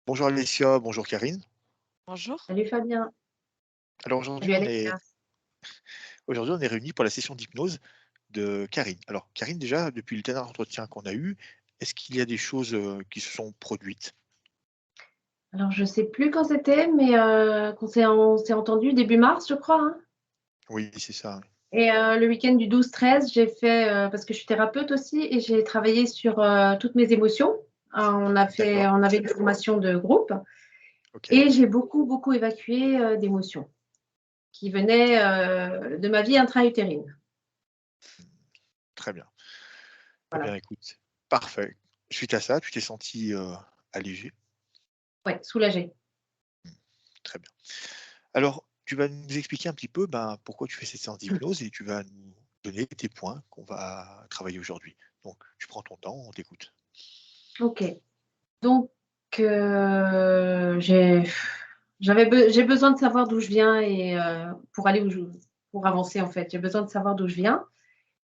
Bonjour Alessia, bonjour Karine. Bonjour. Salut Fabien. Alors aujourd'hui, Salut on est Alexia. aujourd'hui on est réunis pour la session d'hypnose de Karine. Alors Karine, déjà, depuis le dernier entretien qu'on a eu, est-ce qu'il y a des choses, qui se sont produites? Alors je sais plus quand c'était, mais qu'on s'est entendu début mars, je crois, hein. Oui, c'est ça, oui. Et le week-end du 12-13, j'ai fait, parce que je suis thérapeute aussi et j'ai travaillé sur, toutes mes émotions. D'accord, On avait une formation de groupe OK, et j'ai beaucoup, beaucoup évacué, d'émotions qui venaient, de ma vie intra-utérine. très bien. Eh Voilà. bien écoute, parfait. Suite à ça, tu t'es senti allégée? Ouais, soulagée. Mmh, très bien. Alors, tu vas nous expliquer un petit peu, ben, pourquoi tu fais cette séance d'hypnose et tu vas nous donner tes points qu'on va travailler aujourd'hui. Donc tu prends ton temps, on t'écoute. OK. Donc j'ai j'ai besoin de savoir d'où je viens et pour aller où je pour avancer, en fait. J'ai besoin de savoir d'où je viens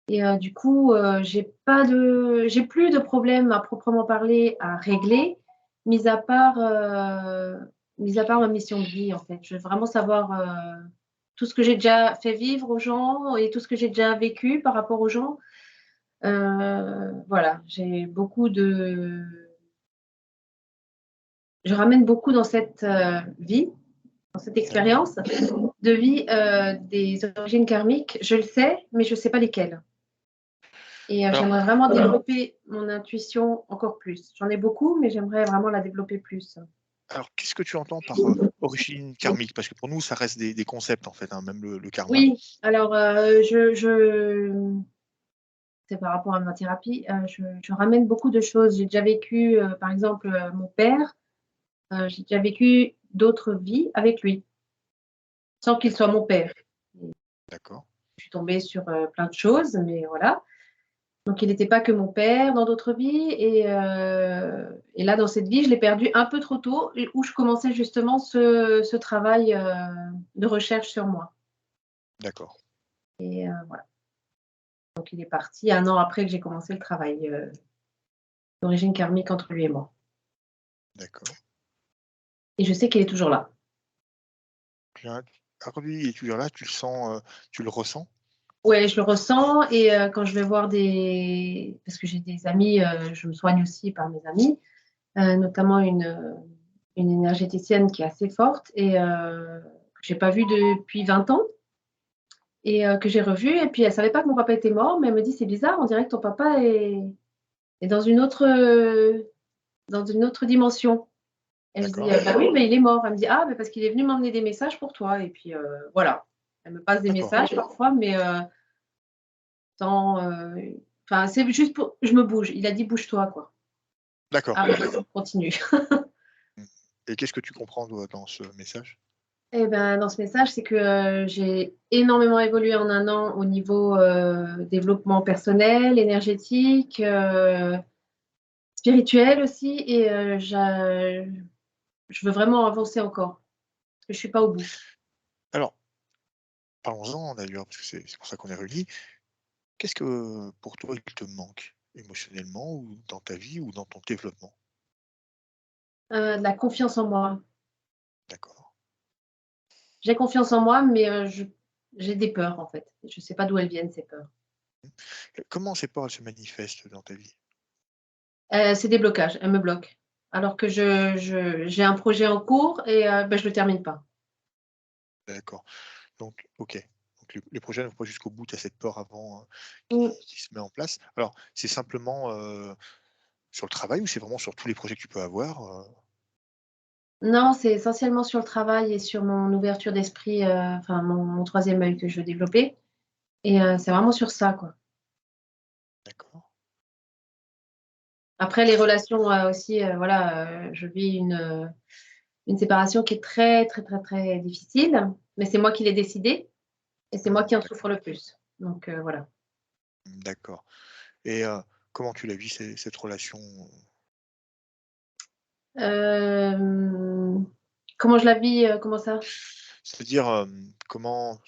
et du coup, j'ai plus de problèmes à proprement parler à régler, mis à part, mis à part ma mission de vie, en fait. Je veux vraiment savoir, tout ce que j'ai déjà fait vivre aux gens et tout ce que j'ai déjà vécu par rapport aux gens. Voilà, j'ai beaucoup de je ramène beaucoup dans cette, vie, dans cette D'accord, expérience de vie, des origines karmiques. Je le sais, mais je ne sais pas lesquelles et alors j'aimerais vraiment développer mon intuition encore plus. J'en ai beaucoup, mais j'aimerais vraiment la développer plus. Alors, qu'est-ce que tu entends par, origine karmique? Parce que pour nous, ça reste des concepts, en fait, hein, même le karma. Oui, alors, c'est par rapport à ma thérapie, je ramène beaucoup de choses. J'ai déjà vécu, par exemple, mon père, j'ai déjà vécu d'autres vies avec lui, sans qu'il soit mon père. D'accord, Je suis tombée sur, plein de choses, mais voilà. Donc il n'était pas que mon père dans d'autres vies et là, dans cette vie, je l'ai perdu un peu trop tôt et où je commençais justement ce travail, de recherche sur moi d'accord, et voilà. Donc il est parti 1 an après que j'ai commencé le travail, d'origine karmique entre lui et moi d'accord. et je sais qu'il est toujours là. Bien, alors lui, il est toujours là, tu le sens, tu le ressens? Ouais, je le ressens et quand je vais voir des parce que j'ai des amis, je me soigne aussi par mes amis, notamment une énergéticienne qui est assez forte et que j'ai pas vue depuis 20 ans et que j'ai revue et puis elle savait pas que mon papa était mort, mais elle me dit: «C'est bizarre, on dirait que ton papa est dans une autre dimension» et je dis: D'accord, «Bah oui, mais il est mort». Elle me dit: «Ah, mais parce qu'il est venu m'emmener des messages pour toi» et puis, voilà. Elle me passe des d'accord, messages parfois, mais sans, enfin, c'est juste pour je me bouge. Il a dit: «Bouge-toi», quoi. d'accord. Arrête, continue. Mmh, et qu'est-ce que tu comprends, toi, dans ce message? Et ben, dans ce message, c'est que, j'ai énormément évolué en 1 an au niveau, développement personnel, énergétique, spirituel aussi et je veux vraiment avancer encore, parce que je suis pas au bout. Alors, parlons-en d'ailleurs, parce que c'est pour ça qu'on est réunis. Qu'est-ce que, pour toi, il te manque émotionnellement ou dans ta vie ou dans ton développement? De la confiance en moi. D'accord. J'ai confiance en moi, mais j'ai des peurs, en fait. Je sais pas d'où elles viennent ces peurs. Comment ces peurs, elles se manifestent dans ta vie? C'est des blocages, elles me bloquent. Alors que j'ai un projet en cours et bah, je le termine pas. D'accord. Donc OK. Donc les projets ne vont pas jusqu'au bout, tu as cette peur avant, Mmh. qui se met en place. Alors, c'est simplement, sur le travail ou c'est vraiment sur tous les projets que tu peux avoir, Non, c'est essentiellement sur le travail et sur mon ouverture d'esprit, enfin mon 3e œil que je veux développer et c'est vraiment sur ça, quoi. D'accord, Après les très relations, aussi, voilà, je vis une séparation qui est très, très, très, très difficile, mais c'est moi qui l'ai décidée et c'est moi qui en souffre d'accord, le plus. Donc voilà. d'accord, et comment tu la vis cette relation? Hem, Comment je la vis, comment ça? C'est-à-dire, comment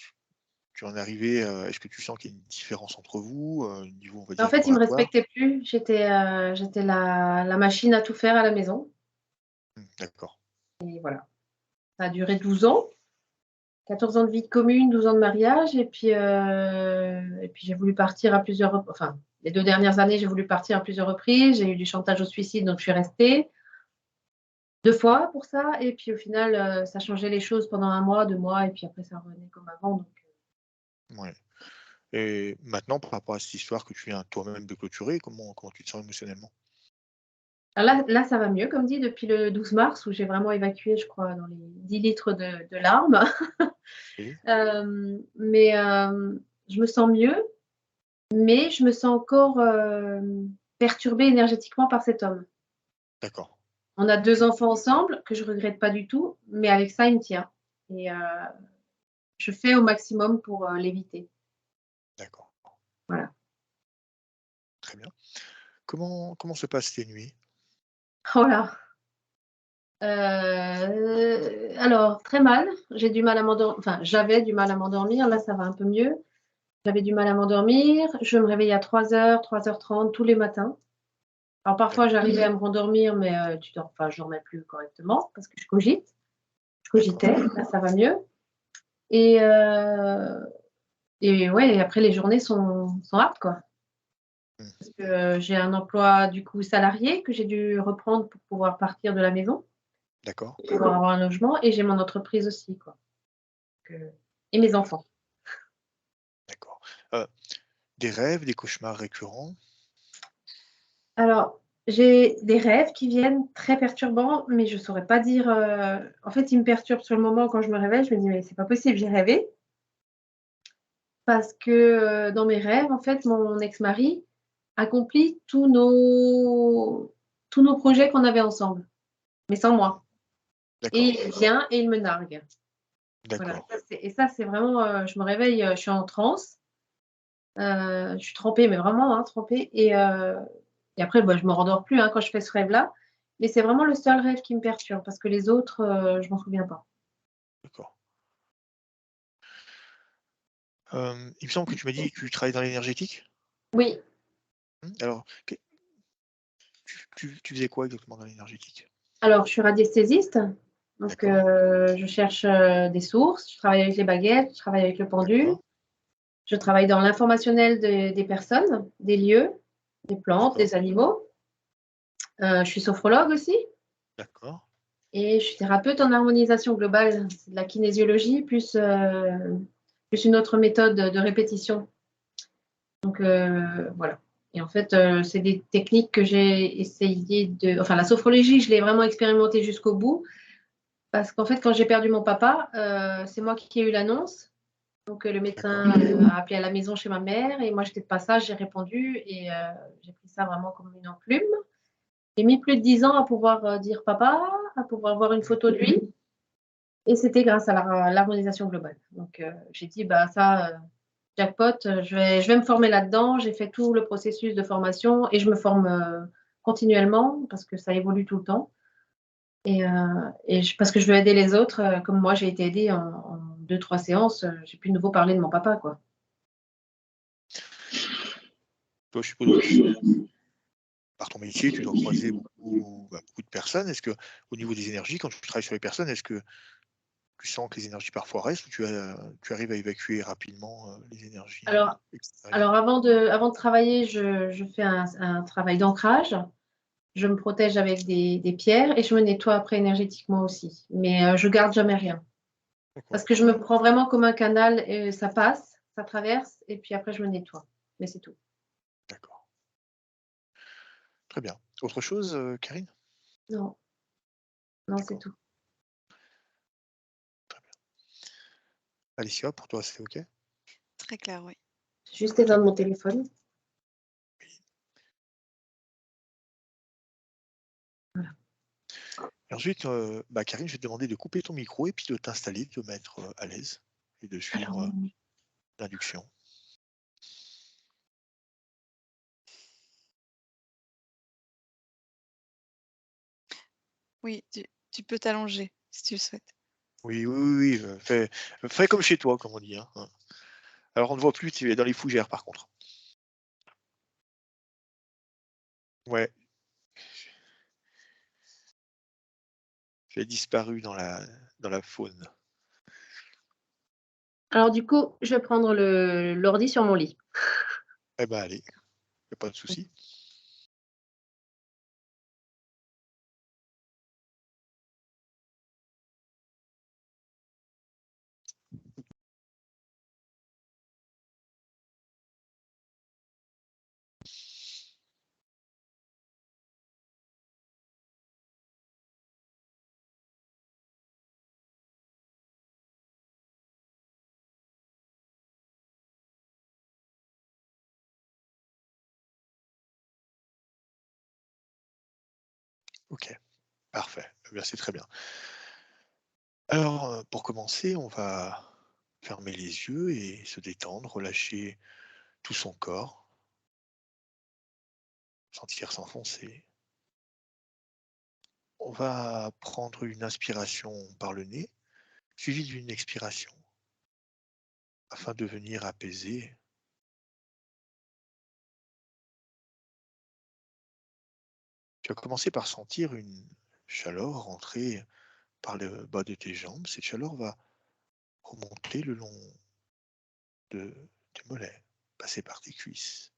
tu en es arrivé, est-ce que tu sens qu'il y a une différence entre vous, au niveau, on va En dire, fait, ils me vibratoire? respectaient plus. J'étais la machine à tout faire à la maison D'accord. Et voilà. Ça a duré 12 ans, 14 ans de vie commune, 12 ans de mariage et puis j'ai voulu partir à plusieurs enfin, les 2 dernières années, j'ai voulu partir à plusieurs reprises. J'ai eu du chantage au suicide, donc je suis restée 2 fois pour ça et puis au final, ça changeait les choses pendant 1 mois, 2 mois et puis après ça revenait comme avant donc Ouais. Et maintenant, par rapport à cette histoire que tu viens toi-même de clôturer, comment tu te sens émotionnellement? là, ça va mieux comme dit depuis le 12 mars où j'ai vraiment évacué, je crois, dans les 10 litres de larmes. Oui, Je me sens mieux, mais je me sens encore, perturbée énergétiquement par cet homme. d'accord. On a 2 Tu enfants ensemble que je regrette pas du tout, mais avec ça, il me tient et je fais au maximum pour, l'éviter. d'accord, Voilà. très bien. Comment se passent tes nuits? Oh là! Alors très mal, j'ai du mal à enfin j'avais du mal à m'endormir, là ça va un peu mieux. J'avais du mal à m'endormir, je me réveillais à 3:00, 3:30 tous les matins. Alors parfois D'accord, j'arrivais à me rendormir, mais tu dors enfin je dormais plus correctement parce que je cogite. Je d'accord. cogitais, là ça va mieux et heu et ouais et après les journées sont hard quoi. Mmh, Parce que j'ai un emploi du coup salarié que j'ai dû reprendre pour pouvoir partir de la maison, d'accord, pour pouvoir avoir un logement et j'ai mon entreprise aussi quoi, donc et mes enfants. d'accord. Heu, des rêves, des cauchemars récurrents? Alors, j'ai des rêves qui viennent très perturbants, mais je saurais pas dire, en fait, ils me perturbent sur le moment quand je me réveille, je me dis: «Mais c'est pas possible, j'ai rêvé». Parce que, dans mes rêves, en fait, mon ex-mari accomplit tous nos projets qu'on avait ensemble, mais sans moi et D'accord, il vient et il me nargue. Voilà, d'accord, ça c'est vraiment, je me réveille, je suis en transe, je suis trempée, mais vraiment, hein, trempée et après, bah, je me rendors plus, hein, quand je fais ce rêve-là, mais c'est vraiment le seul rêve qui me perturbe parce que les autres, je m'en souviens pas. d'accord. Il me semble que tu m'as dit que tu travailles dans l'énergétique? Oui, Alors, tu faisais quoi exactement dans l'énergétique? alors je suis radiesthésiste, donc D'accord, je cherche, des sources, je travaille avec les baguettes, je travaille avec le pendu, d'accord, je travaille dans l'informationnel des personnes, des lieux, des plantes, d'accord, des animaux. Je suis sophrologue aussi d'accord, et je suis thérapeute en harmonisation globale. C'est de la kinésiologie plus une autre méthode de répétition. Donc voilà et en fait, c'est des techniques que j'ai essayé enfin la sophrologie, je l'ai vraiment expérimentée jusqu'au bout parce qu'en fait, quand j'ai perdu mon papa, c'est moi qui ai eu l'annonce. Donc le d'accord, médecin, a appelé à la maison chez ma mère et moi j'étais de passage, j'ai répondu et j'ai pris ça vraiment comme une enclume. J'ai mis plus de 10 ans à pouvoir, dire papa, à pouvoir voir une mmh, photo de lui et c'était grâce à l'harmonisation globale. Donc j'ai dit: «Bah ça, jackpot, je vais me former là-dedans». J'ai fait tout le processus de formation et je me forme, continuellement parce que ça évolue tout le temps parce que je veux aider les autres, comme moi j'ai été aidée en 2-3 séances, j'ai pu de nouveau parler de mon papa, quoi. toi, je suppose aussi, par ton métier, tu dois croiser beaucoup de personnes. Est-ce que, au niveau des énergies, quand tu travailles sur les personnes, est-ce que tu sens que les énergies parfois restent ou tu arrives à évacuer rapidement, les énergies, Alors extérieures? avant de travailler, je fais un travail d'ancrage. Je me protège avec des pierres et je me nettoie après énergétiquement aussi. Mais je garde jamais rien. Parce D'accord, que je me prends vraiment comme un canal et ça passe, ça traverse et puis après je me nettoie. Mais c'est tout. d'accord, très bien. Autre chose, Karine? Non, non, c'est D'accord, tout. très bien. Alicia, pour toi, c'est OK? Très clair, oui. J'ai juste Très éteindre bien. mon téléphone. Et ensuite, Karine, je vais te demander de couper ton micro et puis de t'installer, de te mettre, à l'aise et de Alors, suivre, l'induction. Oui, tu peux t'allonger si tu le souhaites. Oui, oui, oui, oui, fais comme chez toi, comme on dit, hein. Alors on ne voit plus, tu es dans les fougères par contre. Ouais. Tu as disparu dans la faune. Alors du coup, je vais prendre l'ordi sur mon lit. Eh ben allez, y a pas de souci. Ok, parfait. Eh bien, c'est très bien. Alors, pour commencer, on va fermer les yeux et se détendre, relâcher tout son corps, sentir s'enfoncer. On va prendre une inspiration par le nez, suivie d'une expiration, afin de venir apaiser. Tu vas commencer par sentir une chaleur rentrer par le bas de tes jambes. Cette chaleur va remonter le long de tes mollets, passer par tes cuisses.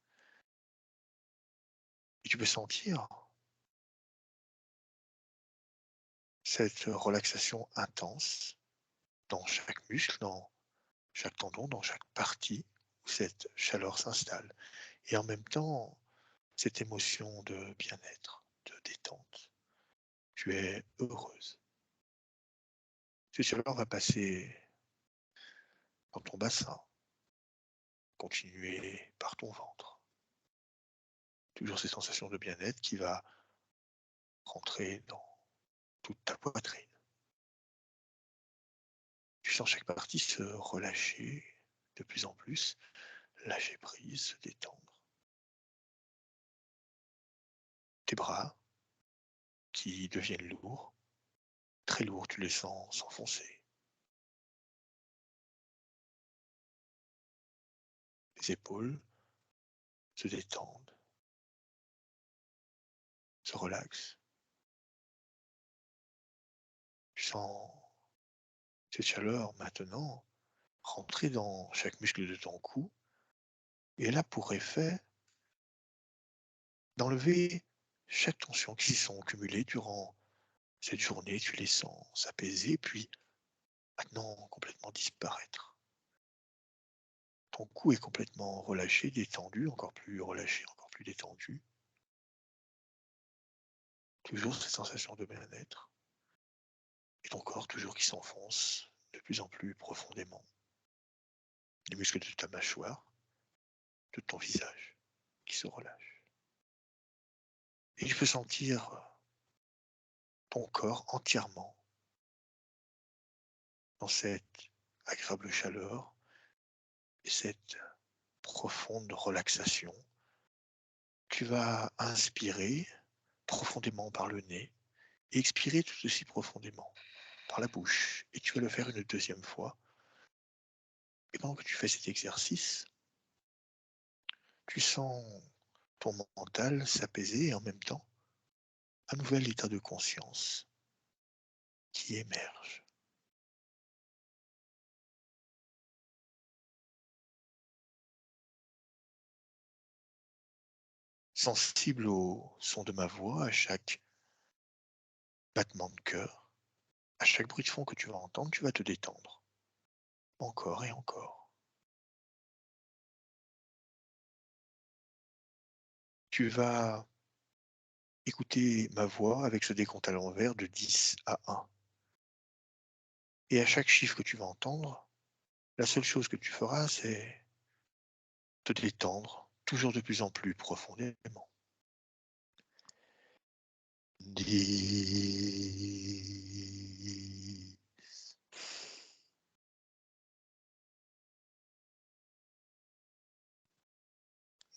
Et tu peux sentir cette relaxation intense dans chaque muscle, dans chaque tendon, dans chaque partie où cette chaleur s'installe. Et en même temps, cette émotion de bien-être, de détente. Tu es heureuse. Cette chaleur va passer dans ton bassin, continuer par ton ventre. Toujours ces sensations de bien-être qui va rentrer dans toute ta poitrine. Tu sens chaque partie se relâcher de plus en plus, lâcher prise, se détendre. Tes bras qui deviennent lourds, très lourds, tu les sens s'enfoncer. Les épaules se détendent, se relaxent. Tu sens cette chaleur maintenant rentrer dans chaque muscle de ton cou et elle a pour effet d'enlever chaque tension qui s'y sont cumulées durant cette journée. Tu les sens s'apaiser, puis maintenant complètement disparaître. Ton cou est complètement relâché, détendu, encore plus relâché, encore plus détendu. Toujours cette sensation de bien-être. Et ton corps toujours qui s'enfonce de plus en plus profondément. Les muscles de ta mâchoire, de ton visage qui se relâchent. Et tu peux sentir ton corps entièrement dans cette agréable chaleur et cette profonde relaxation. Tu vas inspirer profondément par le nez et expirer tout aussi profondément par la bouche. Et tu vas le faire une deuxième fois. Et pendant que tu fais cet exercice, tu sens ton mental s'apaiser et en même temps un nouvel état de conscience qui émerge. Sensible au son de ma voix, à chaque battement de cœur, à chaque bruit de fond que tu vas entendre, tu vas te détendre. Encore et encore. Tu vas écouter ma voix avec ce décompte à l'envers de 10 à 1. Et à chaque chiffre que tu vas entendre, la seule chose que tu feras, c'est te détendre toujours de plus en plus profondément. 10,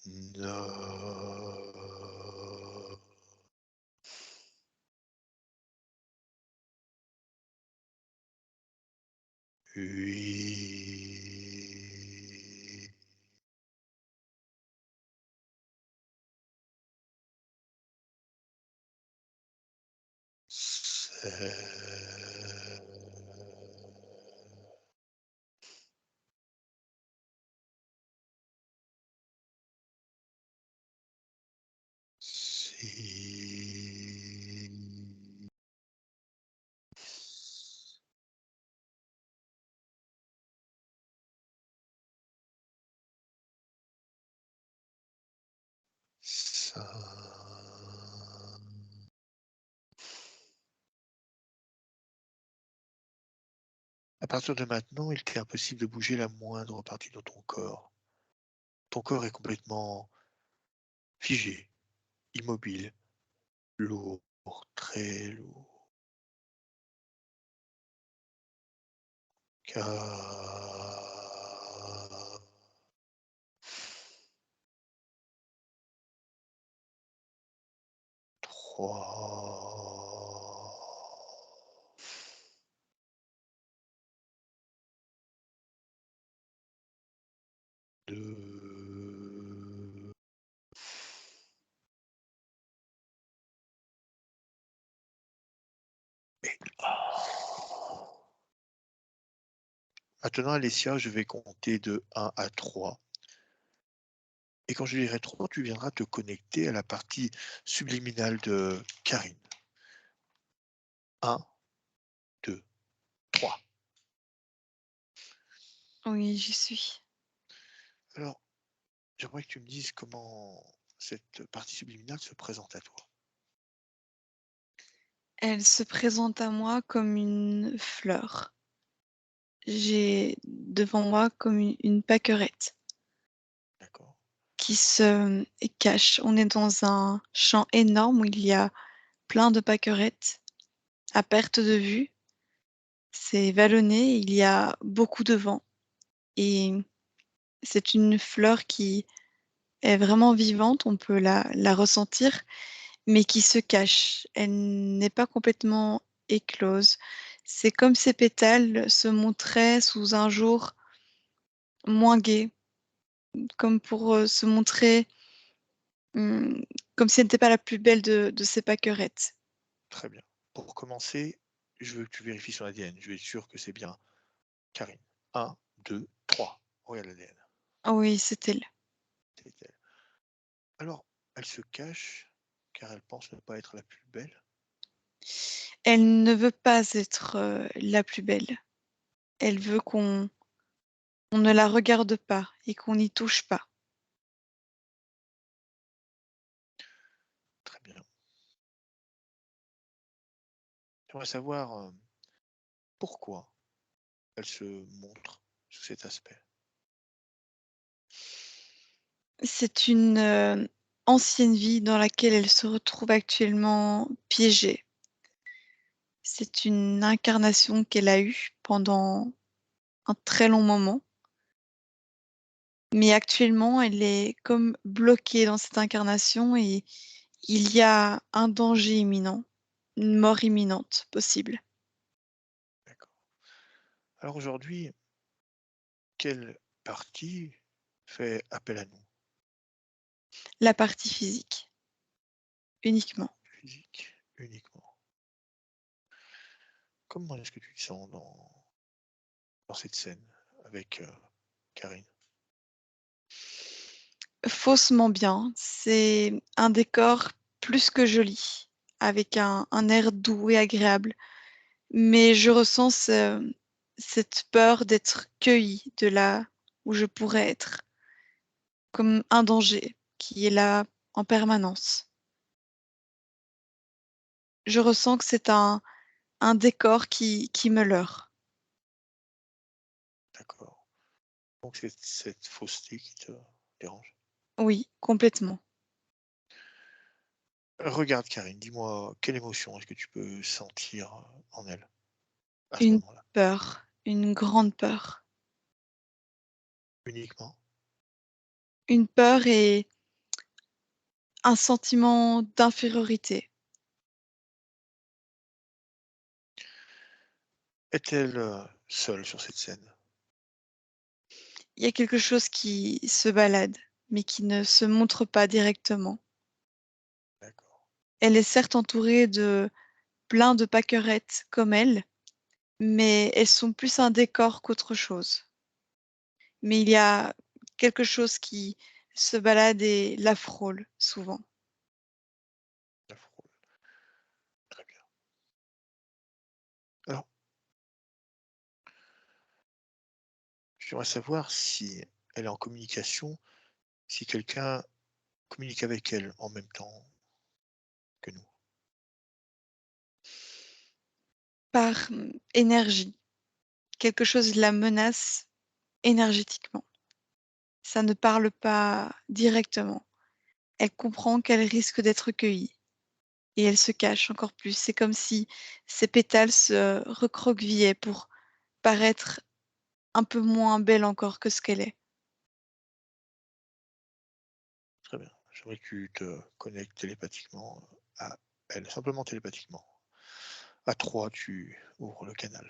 9, 8, 7, Six, 5, à partir de maintenant, il t'est impossible de bouger la moindre partie de ton corps. Ton corps est complètement figé, immobile, lourd, très lourd. 4, 3, 2, et maintenant, Alessia, je vais compter de 1 à 3. Et quand je dirai 3, tu viendras te connecter à la partie subliminale de Karine. 1, 2, 3. Oui, j'y suis. Alors, j'aimerais que tu me dises comment cette partie subliminale se présente à toi. Elle se présente à moi comme une fleur. J'ai devant moi comme une pâquerette D'accord. qui se cache. On est dans un champ énorme où il y a plein de pâquerettes à perte de vue. C'est vallonné, il y a beaucoup de vent et c'est une fleur qui est vraiment vivante, on peut la ressentir, mais qui se cache. Elle n'est pas complètement éclose. C'est comme ses pétales se montraient sous un jour moins gai, comme pour se montrer comme si elle n'était pas la plus belle de ses pâquerettes. Très bien. Pour commencer, je veux que tu vérifies son ADN. Je vais être sûr que c'est bien Karine. 1, 2, 3. Regarde l'ADN. Ah oui, c'est elle. C'est elle. Alors, elle se cache car elle pense ne pas être la plus belle. Elle ne veut pas être la plus belle. Elle veut qu'on ne la regarde pas et qu'on n'y touche pas. Très bien. J'aimerais savoir pourquoi elle se montre sous cet aspect. C'est une ancienne vie dans laquelle elle se retrouve actuellement piégée. C'est une incarnation qu'elle a eue pendant un très long moment, mais actuellement elle est comme bloquée dans cette incarnation et il y a un danger imminent, une mort imminente possible. D'accord. Alors aujourd'hui, quelle partie fait appel à nous? La partie physique, uniquement. Physique uniquement. Comment est-ce que tu te sens dans cette scène avec Karine? Faussement bien, c'est un décor plus que joli, avec un air doux et agréable. Mais je ressens cette peur d'être cueillie de là où je pourrais être, comme un danger qui est là en permanence. Je ressens que c'est un décor qui me leurre. D'accord. Donc c'est cette fausseté qui te dérange. Oui, complètement. Regarde Karine, dis-moi quelle émotion est-ce que tu peux sentir en elle à ce Une moment-là? peur, une grande peur. Uniquement? Une peur et un sentiment d'infériorité. Est-elle seule sur cette scène? Il y a quelque chose qui se balade, mais qui ne se montre pas directement. D'accord. Elle est certes entourée plein de pâquerettes comme elle, mais elles sont plus un décor qu'autre chose. Mais il y a quelque chose qui se balade et la frôle souvent. La fraude. Très bien. Alors, j'aimerais savoir si elle est en communication, si quelqu'un communique avec elle en même temps que nous. Par énergie, quelque chose la menace énergétiquement. Ça ne parle pas directement. Elle comprend qu'elle risque d'être cueillie et elle se cache encore plus. C'est comme si ses pétales se recroquevillaient pour paraître un peu moins belle encore que ce qu'elle est. Très bien. J'aimerais que tu te connectes télépathiquement à elle, simplement télépathiquement. À 3, tu ouvres le canal.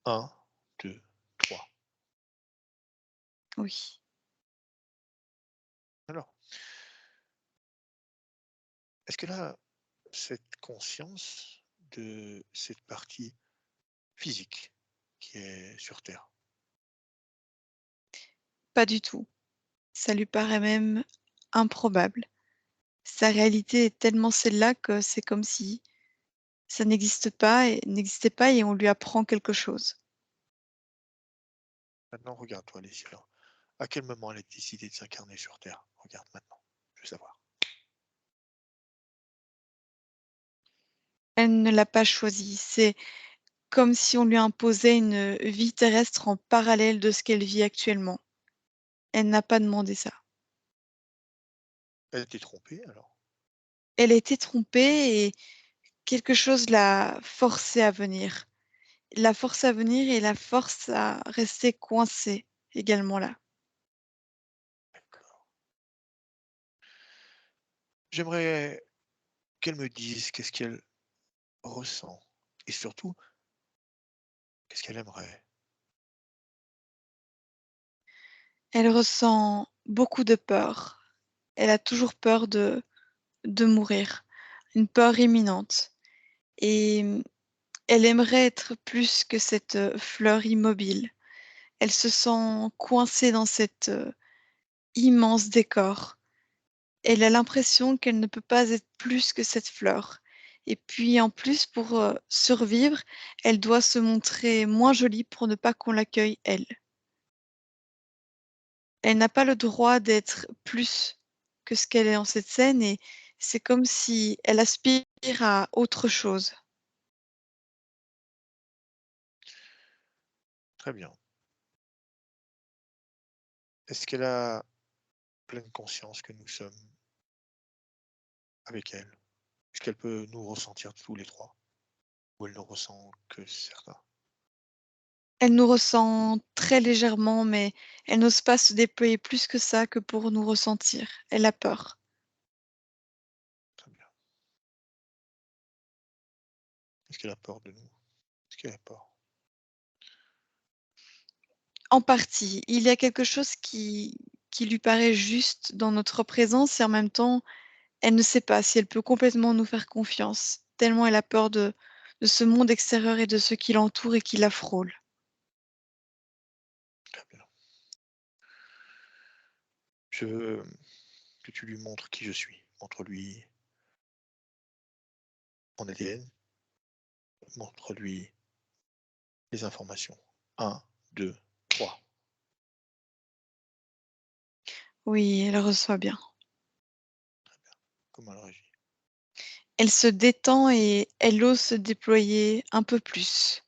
1, 2, 3. Oui. Alors, est-ce qu'elle a cette conscience de cette partie physique qui est sur Terre? Pas du tout. Ça lui paraît même improbable. Sa réalité est tellement celle-là que c'est comme si ça n'existait pas et on lui apprend quelque chose. Maintenant, regarde-toi les yeux. À quel moment elle a décidé de s'incarner sur Terre? Regarde maintenant, je veux savoir. Elle ne l'a pas choisi. C'est comme si on lui imposait une vie terrestre en parallèle de ce qu'elle vit actuellement. Elle n'a pas demandé ça. Elle a été trompée alors? Elle a été trompée et quelque chose l'a forcée à venir. La force à venir et la force à rester coincée également là. D'accord. J'aimerais qu'elle me dise qu'est-ce qu'elle ressent et surtout, qu'est-ce qu'elle aimerait. Elle ressent beaucoup de peur. Elle a toujours peur de mourir, une peur imminente. Et elle aimerait être plus que cette fleur immobile. Elle se sent coincée dans cet immense décor. Elle a l'impression qu'elle ne peut pas être plus que cette fleur. Et puis en plus, pour survivre, elle doit se montrer moins jolie pour ne pas qu'on l'accueille, elle. Elle n'a pas le droit d'être plus que ce qu'elle est dans cette scène et c'est comme si elle aspire à autre chose. Très bien. Est-ce qu'elle a pleine conscience que nous sommes avec elle? Est-ce qu'elle peut nous ressentir tous les 3? Ou elle ne ressent que certains? Elle nous ressent très légèrement, mais elle n'ose pas se déployer plus que ça que pour nous ressentir. Elle a peur. Très bien. Est-ce qu'elle a peur de nous? Est-ce qu'elle a peur? En partie, il y a quelque chose qui lui paraît juste dans notre présence et en même temps, elle ne sait pas si elle peut complètement nous faire confiance, tellement elle a peur de ce monde extérieur et de ce qui l'entoure et qui la frôle. Très bien. Je veux que tu lui montres qui je suis. Montre-lui mon ADN, montre-lui les informations. 1, 2, 3. Oui, elle reçoit bien. Comment elle réagit? Elle se détend et elle ose se déployer un peu plus.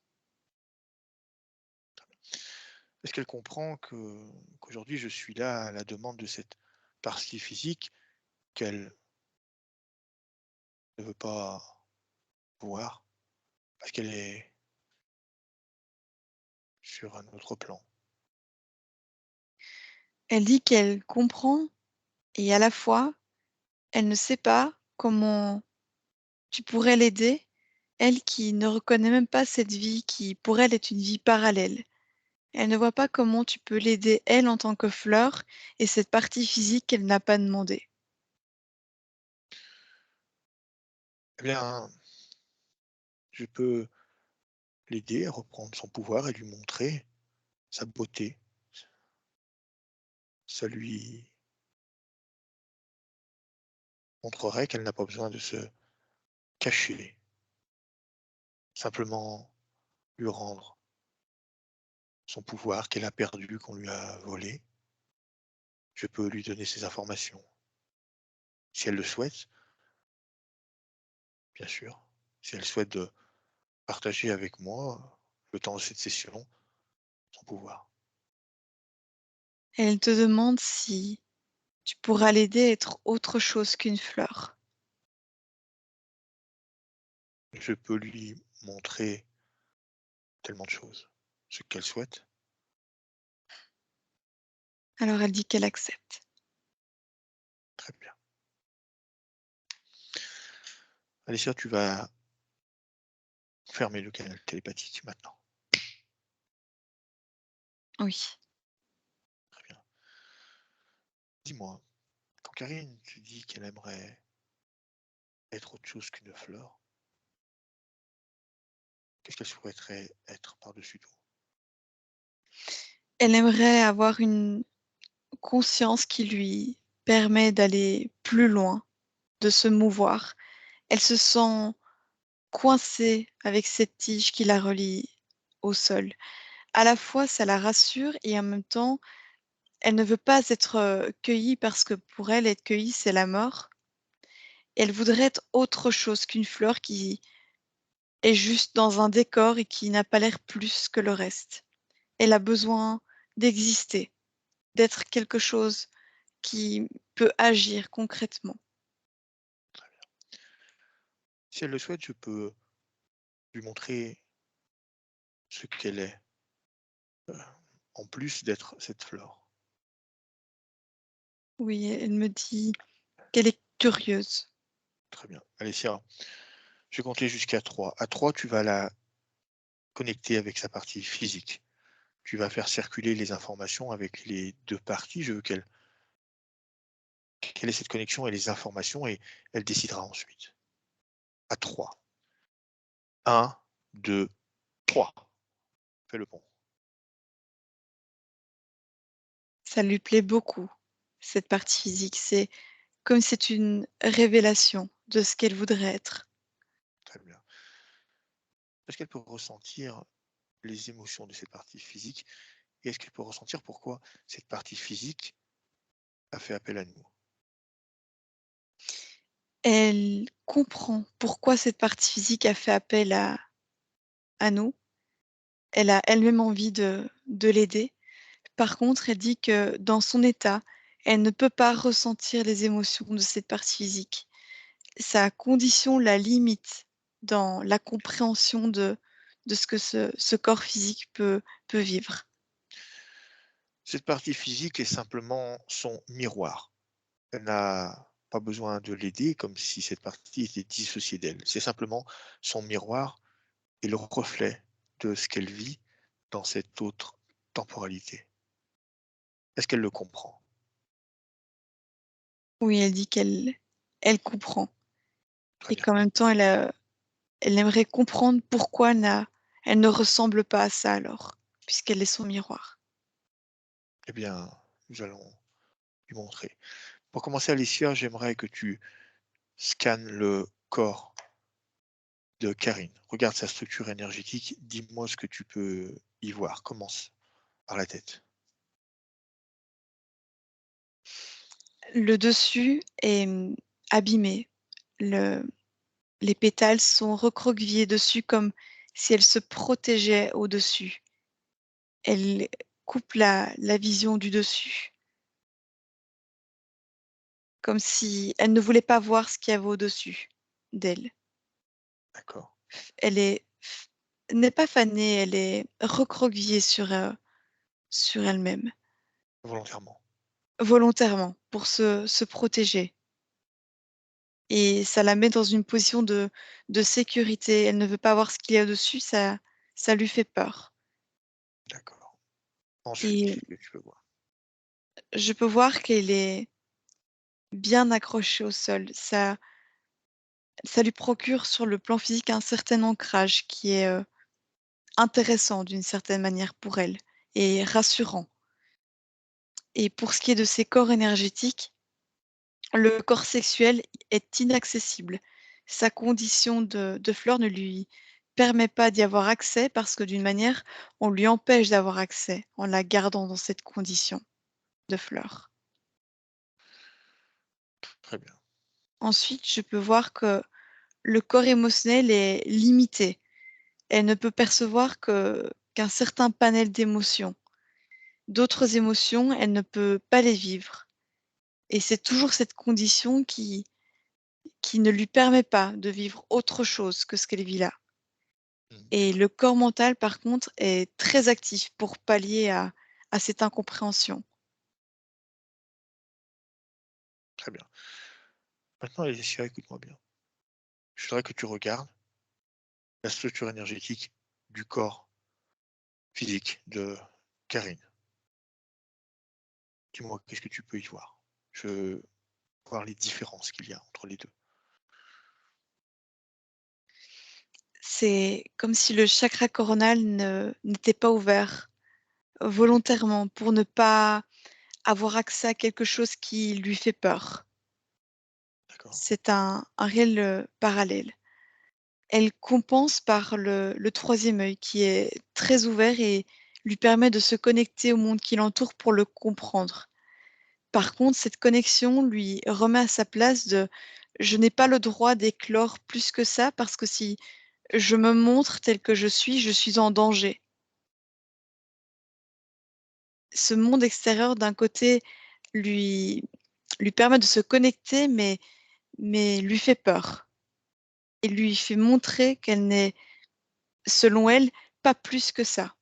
Est-ce qu'elle comprend qu'aujourd'hui je suis là à la demande de cette partie physique qu'elle ne veut pas voir parce qu'elle est sur un autre plan? Elle dit qu'elle comprend et à la fois, elle ne sait pas comment tu pourrais l'aider, elle qui ne reconnaît même pas cette vie qui, pour elle, est une vie parallèle. Elle ne voit pas comment tu peux l'aider, elle, en tant que fleur, et cette partie physique qu'elle n'a pas demandé. Eh bien, Je peux l'aider à reprendre son pouvoir et lui montrer sa beauté. Ça lui montrerait qu'elle n'a pas besoin de se cacher, simplement lui rendre son pouvoir qu'elle a perdu, qu'on lui a volé. Je peux lui donner ces informations. Si elle le souhaite, bien sûr. Si elle souhaite de partager avec moi, le temps de cette session, son pouvoir. Elle te demande si tu pourras l'aider à être autre chose qu'une fleur. Je peux lui montrer tellement de choses, ce qu'elle souhaite. Alors elle dit qu'elle accepte. Très bien. Alicia, tu vas fermer le canal télépathique maintenant. Oui. Très bien. Dis-moi, quand Karine te dit qu'elle aimerait être autre chose qu'une fleur, qu'est-ce qu'elle souhaiterait être par-dessus tout? Elle aimerait avoir une conscience qui lui permet d'aller plus loin, de se mouvoir. Elle se sent coincée avec cette tige qui la relie au sol. À la fois, ça la rassure et en même temps, elle ne veut pas être cueillie parce que pour elle, être cueillie, c'est la mort. Elle voudrait être autre chose qu'une fleur qui est juste dans un décor et qui n'a pas l'air plus que le reste. Elle a besoin d'exister, d'être quelque chose qui peut agir concrètement. Très bien. Si elle le souhaite, je peux lui montrer ce qu'elle est, euh, en plus d'être cette fleur. Oui, elle me dit qu'elle est curieuse. Très bien. Alicia, je vais compter jusqu'à 3. À 3, tu vas la connecter avec sa partie physique. Tu vas faire circuler les informations avec les deux parties. Je veux qu'elle ait cette connexion et les informations et elle décidera ensuite. À 3. 1, 2, 3. Fais le pont. Ça lui plaît beaucoup, cette partie physique. C'est comme si c'est une révélation de ce qu'elle voudrait être. Très bien. Est-ce qu'elle peut ressentir les émotions de cette partie physique et est-ce qu'elle peut ressentir pourquoi cette partie physique a fait appel à nous? Elle comprend pourquoi cette partie physique a fait appel à nous. Elle a elle-même envie de l'aider. Par contre, elle dit que dans son état, elle ne peut pas ressentir les émotions de cette partie physique. Sa condition la limite dans la compréhension de ce que ce corps physique peut vivre. Cette partie physique est simplement son miroir. Elle n'a pas besoin de l'aider comme si cette partie était dissociée d'elle. C'est simplement son miroir et le reflet de ce qu'elle vit dans cette autre temporalité. Est-ce qu'elle le comprend? Oui, elle dit qu'elle comprend Très et bien. qu'en même temps, elle aimerait comprendre pourquoi elle ne ressemble pas à ça alors, puisqu'elle est son miroir. Eh bien, nous allons lui montrer. Pour commencer, Alicia, j'aimerais que tu scannes le corps de Karine. Regarde sa structure énergétique. Dis-moi ce que tu peux y voir. Commence par la tête. Le dessus est abîmé. Le Les pétales sont recroquevillés dessus comme si elle se protégeait au-dessus. Elle coupe la vision du dessus, comme si elle ne voulait pas voir ce qu'il y avait au-dessus d'elle. D'accord. Elle n'est pas fanée, elle est recroquevillée sur elle-même, Volontairement. volontairement, pour se protéger. Et ça la met dans une position de sécurité. Elle ne veut pas voir ce qu'il y a dessus, ça lui fait peur. D'accord. Ensuite, Et qu'est-ce que tu peux voir? je peux voir qu'elle est bien accrochée au sol. ça lui procure sur le plan physique un certain ancrage qui est, intéressant d'une certaine manière pour elle et rassurant. Et pour ce qui est de ses corps énergétiques, le corps sexuel est inaccessible. Sa condition de fleur ne lui permet pas d'y avoir accès parce que d'une manière, on lui empêche d'avoir accès en la gardant dans cette condition de fleur. Très bien. Ensuite, je peux voir que le corps émotionnel est limité. Elle ne peut percevoir qu'un certain panel d'émotions. D'autres émotions, elle ne peut pas les vivre. Et c'est toujours cette condition qui ne lui permet pas de vivre autre chose que ce qu'elle vit là. Mmh. Et le corps mental, par contre, est très actif pour pallier à cette incompréhension. Très bien. Maintenant, Alessia, écoute-moi bien. Je voudrais que tu regardes la structure énergétique du corps physique de Karine. Dis-moi, qu'est-ce que tu peux y voir? Je veux voir les différences qu'il y a entre les 2. C'est comme si le chakra coronal n'était pas ouvert volontairement pour ne pas avoir accès à quelque chose qui lui fait peur. D'accord? C'est un réel, parallèle. Elle compense par le 3e œil qui est très ouvert et lui permet de se connecter au monde qui l'entoure pour le comprendre. Par contre, cette connexion lui remet à sa place de: «Je n'ai pas le droit d'éclore plus que ça parce que si je me montre tel que je suis en danger». Ce monde extérieur, d'un côté, lui lui permet de se connecter, mais lui fait peur et lui fait montrer qu'elle n'est, selon elle, pas plus que ça.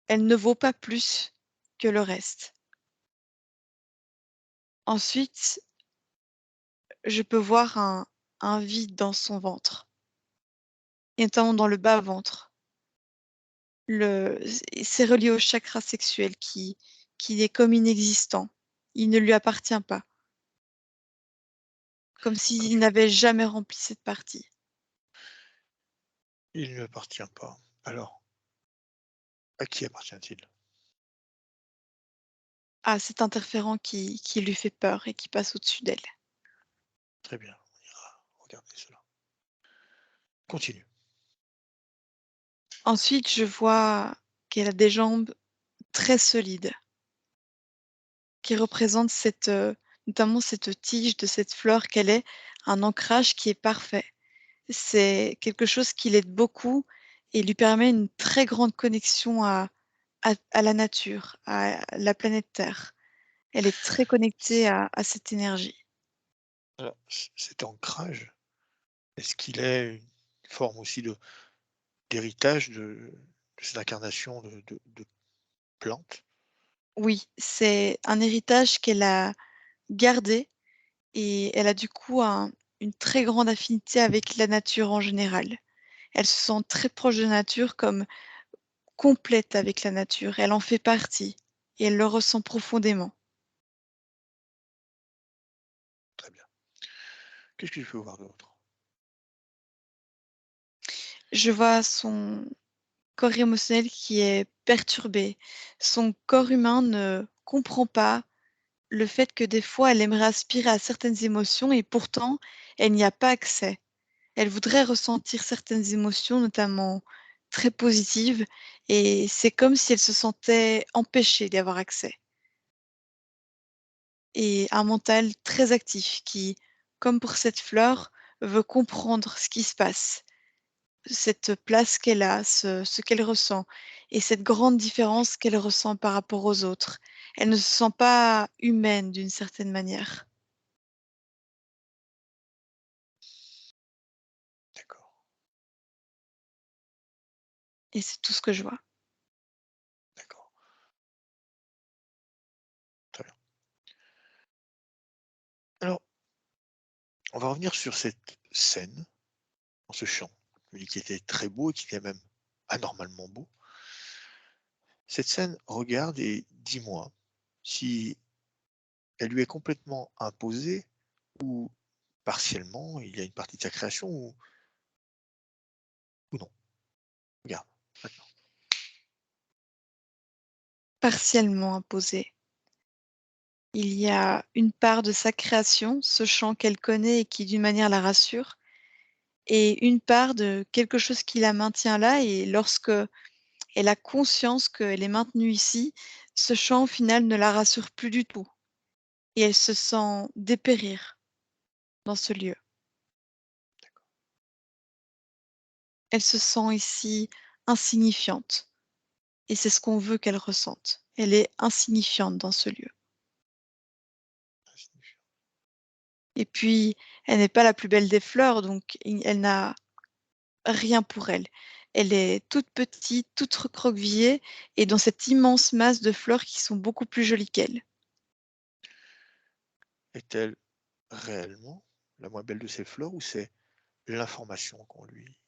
Elle ne vaut pas plus que le reste. Ensuite, je peux voir un vide dans son ventre, et notamment dans le bas-ventre. C'est relié au chakra sexuel qui est comme inexistant. Il ne lui appartient pas, comme Quand s'il tu n'avait jamais rempli cette partie. Il ne lui appartient pas. Alors, à qui appartient-il? À cet interférent qui lui fait peur et qui passe au-dessus d'elle. Très bien, on ira regarder cela. Continue. Ensuite, je vois qu'elle a des jambes très solides, qui représentent notamment cette tige de cette fleur qu'elle est, un ancrage qui est parfait. C'est quelque chose qui l'aide beaucoup et lui permet une très grande connexion à la nature, à la planète Terre. Elle est très connectée à cette énergie. Alors, cet ancrage, est-ce qu'il est une forme aussi d'héritage de cette incarnation de plante? Oui, c'est un héritage qu'elle a gardé et elle a du coup une très grande affinité avec la nature en général. Elle se sent très proche de la nature, comme complète avec la nature. Elle en fait partie et elle le ressent profondément. Très bien. Qu'est-ce que je peux voir d'autre? Je vois son corps émotionnel qui est perturbé. Son corps humain ne comprend pas le fait que des fois elle aimerait aspirer à certaines émotions et pourtant elle n'y a pas accès. Elle voudrait ressentir certaines émotions, notamment très positives, et c'est comme si elle se sentait empêchée d'y avoir accès. Et un mental très actif qui, comme pour cette fleur, veut comprendre ce qui se passe, cette place qu'elle a, ce qu'elle ressent et cette grande différence qu'elle ressent par rapport aux autres. Elle ne se sent pas humaine d'une certaine manière D'accord, et c'est tout ce que je vois. d'accord, très bien. Alors, on va revenir sur cette scène, dans ce champ, lui qui était très beau et qui était même anormalement beau. Cette scène, regarde et dis-moi si elle lui est complètement imposée ou partiellement, il y a une partie de sa création ou non? Regarde, maintenant. Partiellement imposé. Il y a une part de sa création, ce chant qu'elle connaît et qui d'une manière la rassure, et une part de quelque chose qui la maintient là, et lorsque elle a conscience qu'elle est maintenue ici, ce chant au final ne la rassure plus du tout, et elle se sent dépérir dans ce lieu. Elle se sent ici insignifiante, et c'est ce qu'on veut qu'elle ressente. Elle est insignifiante dans ce lieu. Et puis, elle n'est pas la plus belle des fleurs, donc elle n'a rien pour elle. Elle est toute petite, toute recroquevillée, et dans cette immense masse de fleurs qui sont beaucoup plus jolies qu'elle. Est-elle réellement la moins belle de ces fleurs ou c'est l'information qu'on lui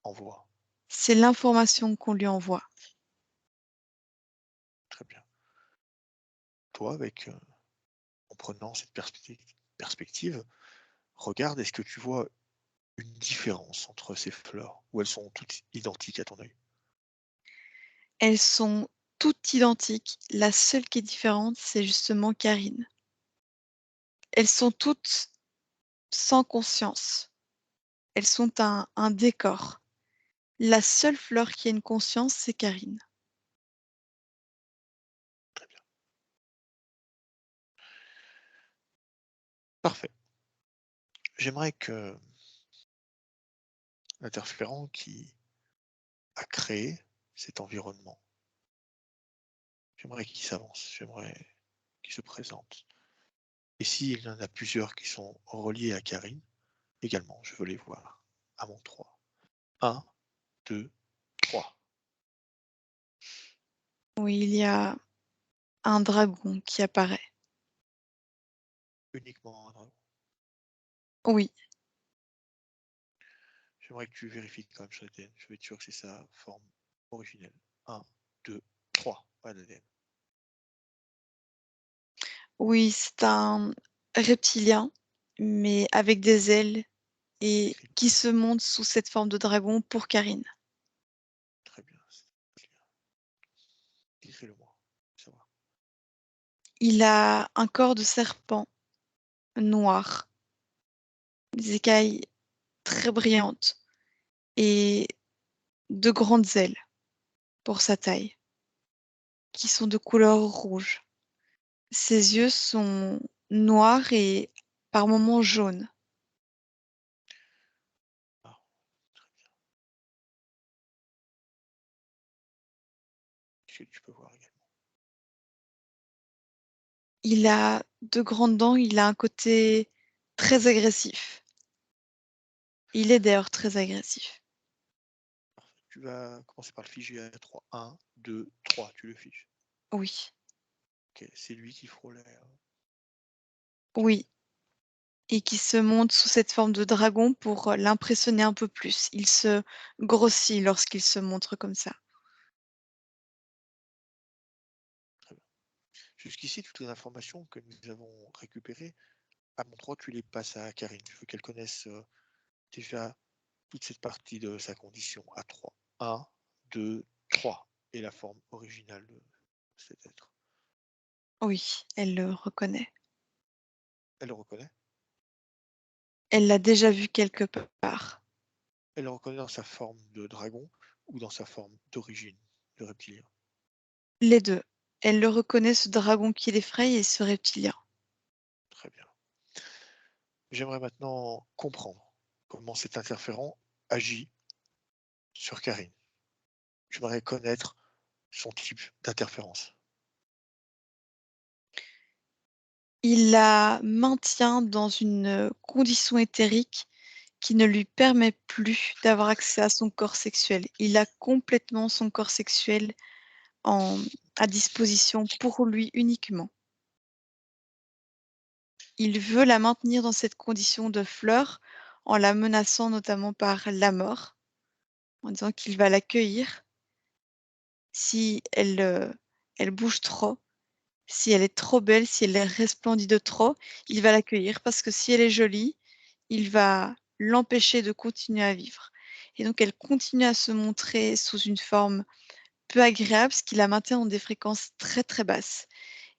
envoie? C'est l'information qu'on lui envoie. Très bien. Toi, en prenant cette perspective, regarde, est-ce que tu vois une différence entre ces fleurs ou elles sont toutes identiques à ton œil? Elles sont toutes identiques. La seule qui est différente, c'est justement Karine. Elles sont toutes sans conscience. Elles sont un décor. La seule fleur qui a une conscience, c'est Karine. Très bien. Parfait. J'aimerais que l'interférent qui a créé cet environnement, j'aimerais qu'il s'avance, j'aimerais qu'il se présente. Et s'il y en a plusieurs qui sont reliés à Karine, également, je veux les voir à mon 3. 1, 2, 3. Oui, il y a un dragon qui apparaît. Uniquement un dragon. Oui, J'aimerais que tu vérifies quand même sur l'ADN. Je vais être sûr que c'est sa forme originelle. 1, 2, 3. Pas d'ADN. oui, c'est un reptilien, mais avec des ailes et qui se monte sous cette forme de dragon pour Karine. Très bien. Écris-le-moi. Ça va. Il a un corps de serpent noir, des écailles très brillantes et de grandes ailes pour sa taille, qui sont de couleur rouge. Ses yeux sont noirs et par moments jaunes. Ah, très bien. Qu'est-ce que tu peux voir également? Il a de grandes dents, il a un côté très agressif. Il est d'ailleurs très agressif. Parfait. Tu vas commencer par le figer à 3. 1, 2, 3. Tu le figes. Oui, Ok, c'est lui qui frôlait. oui. Et qui se monte sous cette forme de dragon pour l'impressionner un peu plus. Il se grossit lorsqu'il se montre comme ça. Très bien. Jusqu'ici, toutes les informations que nous avons récupérées, à mon 3, tu les passes à Karine. Je veux qu'elle connaisse déjà toute cette partie de sa condition à 3. 1, 2, 3. Et la forme originale de cet être. Oui, elle le reconnaît. Elle le reconnaît? Elle l'a déjà vu quelque part. Elle le reconnaît dans sa forme de dragon ou dans sa forme d'origine de reptilien? Les deux. Elle le reconnaît, ce dragon qui l'effraie et ce reptilien. Très bien. J'aimerais maintenant comprendre comment cet interférent agit sur Karine. J'aimerais connaître son type d'interférence. Il la maintient dans une condition éthérique qui ne lui permet plus d'avoir accès à son corps sexuel. Il a complètement son corps sexuel à disposition pour lui uniquement. Il veut la maintenir dans cette condition de fleur en la menaçant notamment par la mort, en disant qu'il va l'accueillir si elle bouge trop, si elle est trop belle, si elle resplendit de trop, il va l'accueillir parce que si elle est jolie, il va l'empêcher de continuer à vivre. Et donc, elle continue à se montrer sous une forme peu agréable, ce qui la maintient dans des fréquences très, très basses.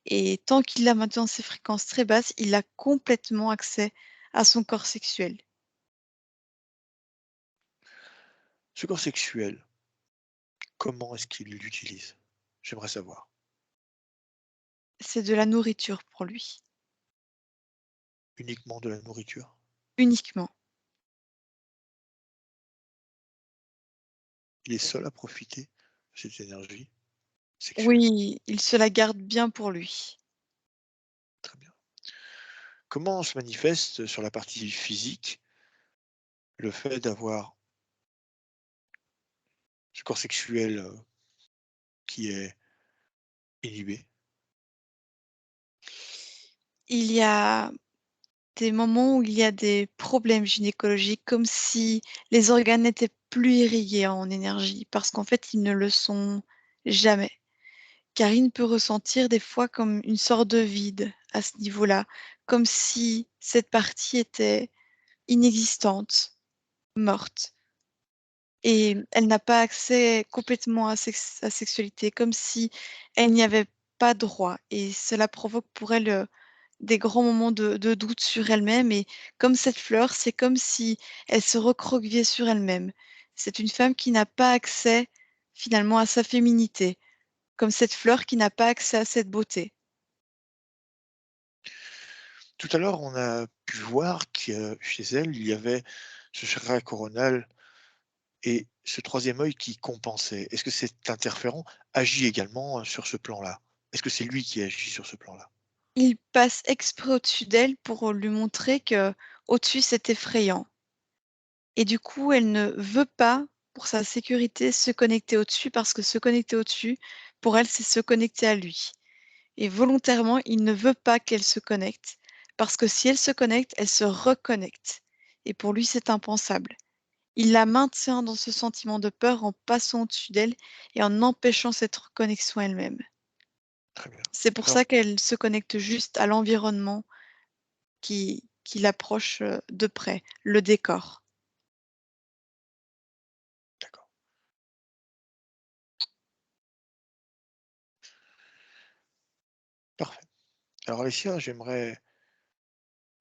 Et tant qu'il la maintient dans ces fréquences très basses, il a complètement accès à son corps sexuel. Ce corps sexuel, comment est-ce qu'il l'utilise? J'aimerais savoir. C'est de la nourriture pour lui, Uniquement de la nourriture? uniquement. Il est seul à profiter de cette énergie sexuelle? Oui, il se la garde bien pour lui. Très bien. Comment se manifeste sur la partie physique le fait d'avoir ce corps sexuel, qui est inhibé? Il y a des moments où il y a des problèmes gynécologiques, comme si les organes n'étaient plus irrigués en énergie, parce qu'en fait, ils ne le sont jamais. Karine peut ressentir des fois comme une sorte de vide à ce niveau-là, comme si cette partie était inexistante, morte. Et elle n'a pas accès complètement à sa sexualité, comme si elle n'y avait pas droit. Et cela provoque pour elle des grands moments de doute sur elle-même. Et comme cette fleur, c'est comme si elle se recroquevillait sur elle-même. C'est une femme qui n'a pas accès finalement à sa féminité, comme cette fleur qui n'a pas accès à cette beauté. Tout à l'heure, on a pu voir que chez elle, il y avait ce chakra coronal et ce troisième œil qui compensait. Est-ce que cet interférent agit également, sur ce plan-là? Est-ce que c'est lui qui agit sur ce plan-là? Il passe exprès au-dessus d'elle pour lui montrer que au-dessus c'est effrayant. Et du coup, elle ne veut pas, pour sa sécurité, se connecter au-dessus parce que se connecter au-dessus, pour elle, c'est se connecter à lui. Et volontairement, il ne veut pas qu'elle se connecte parce que si elle se connecte, elle se reconnecte. Et pour lui, c'est impensable. Il la maintient dans ce sentiment de peur en passant au-dessus d'elle et en empêchant cette reconnexion elle-même. Très bien. C'est pour Alors ça qu'elle se connecte juste à l'environnement qui l'approche de près, le décor. d'accord, parfait. Alors Alessia, j'aimerais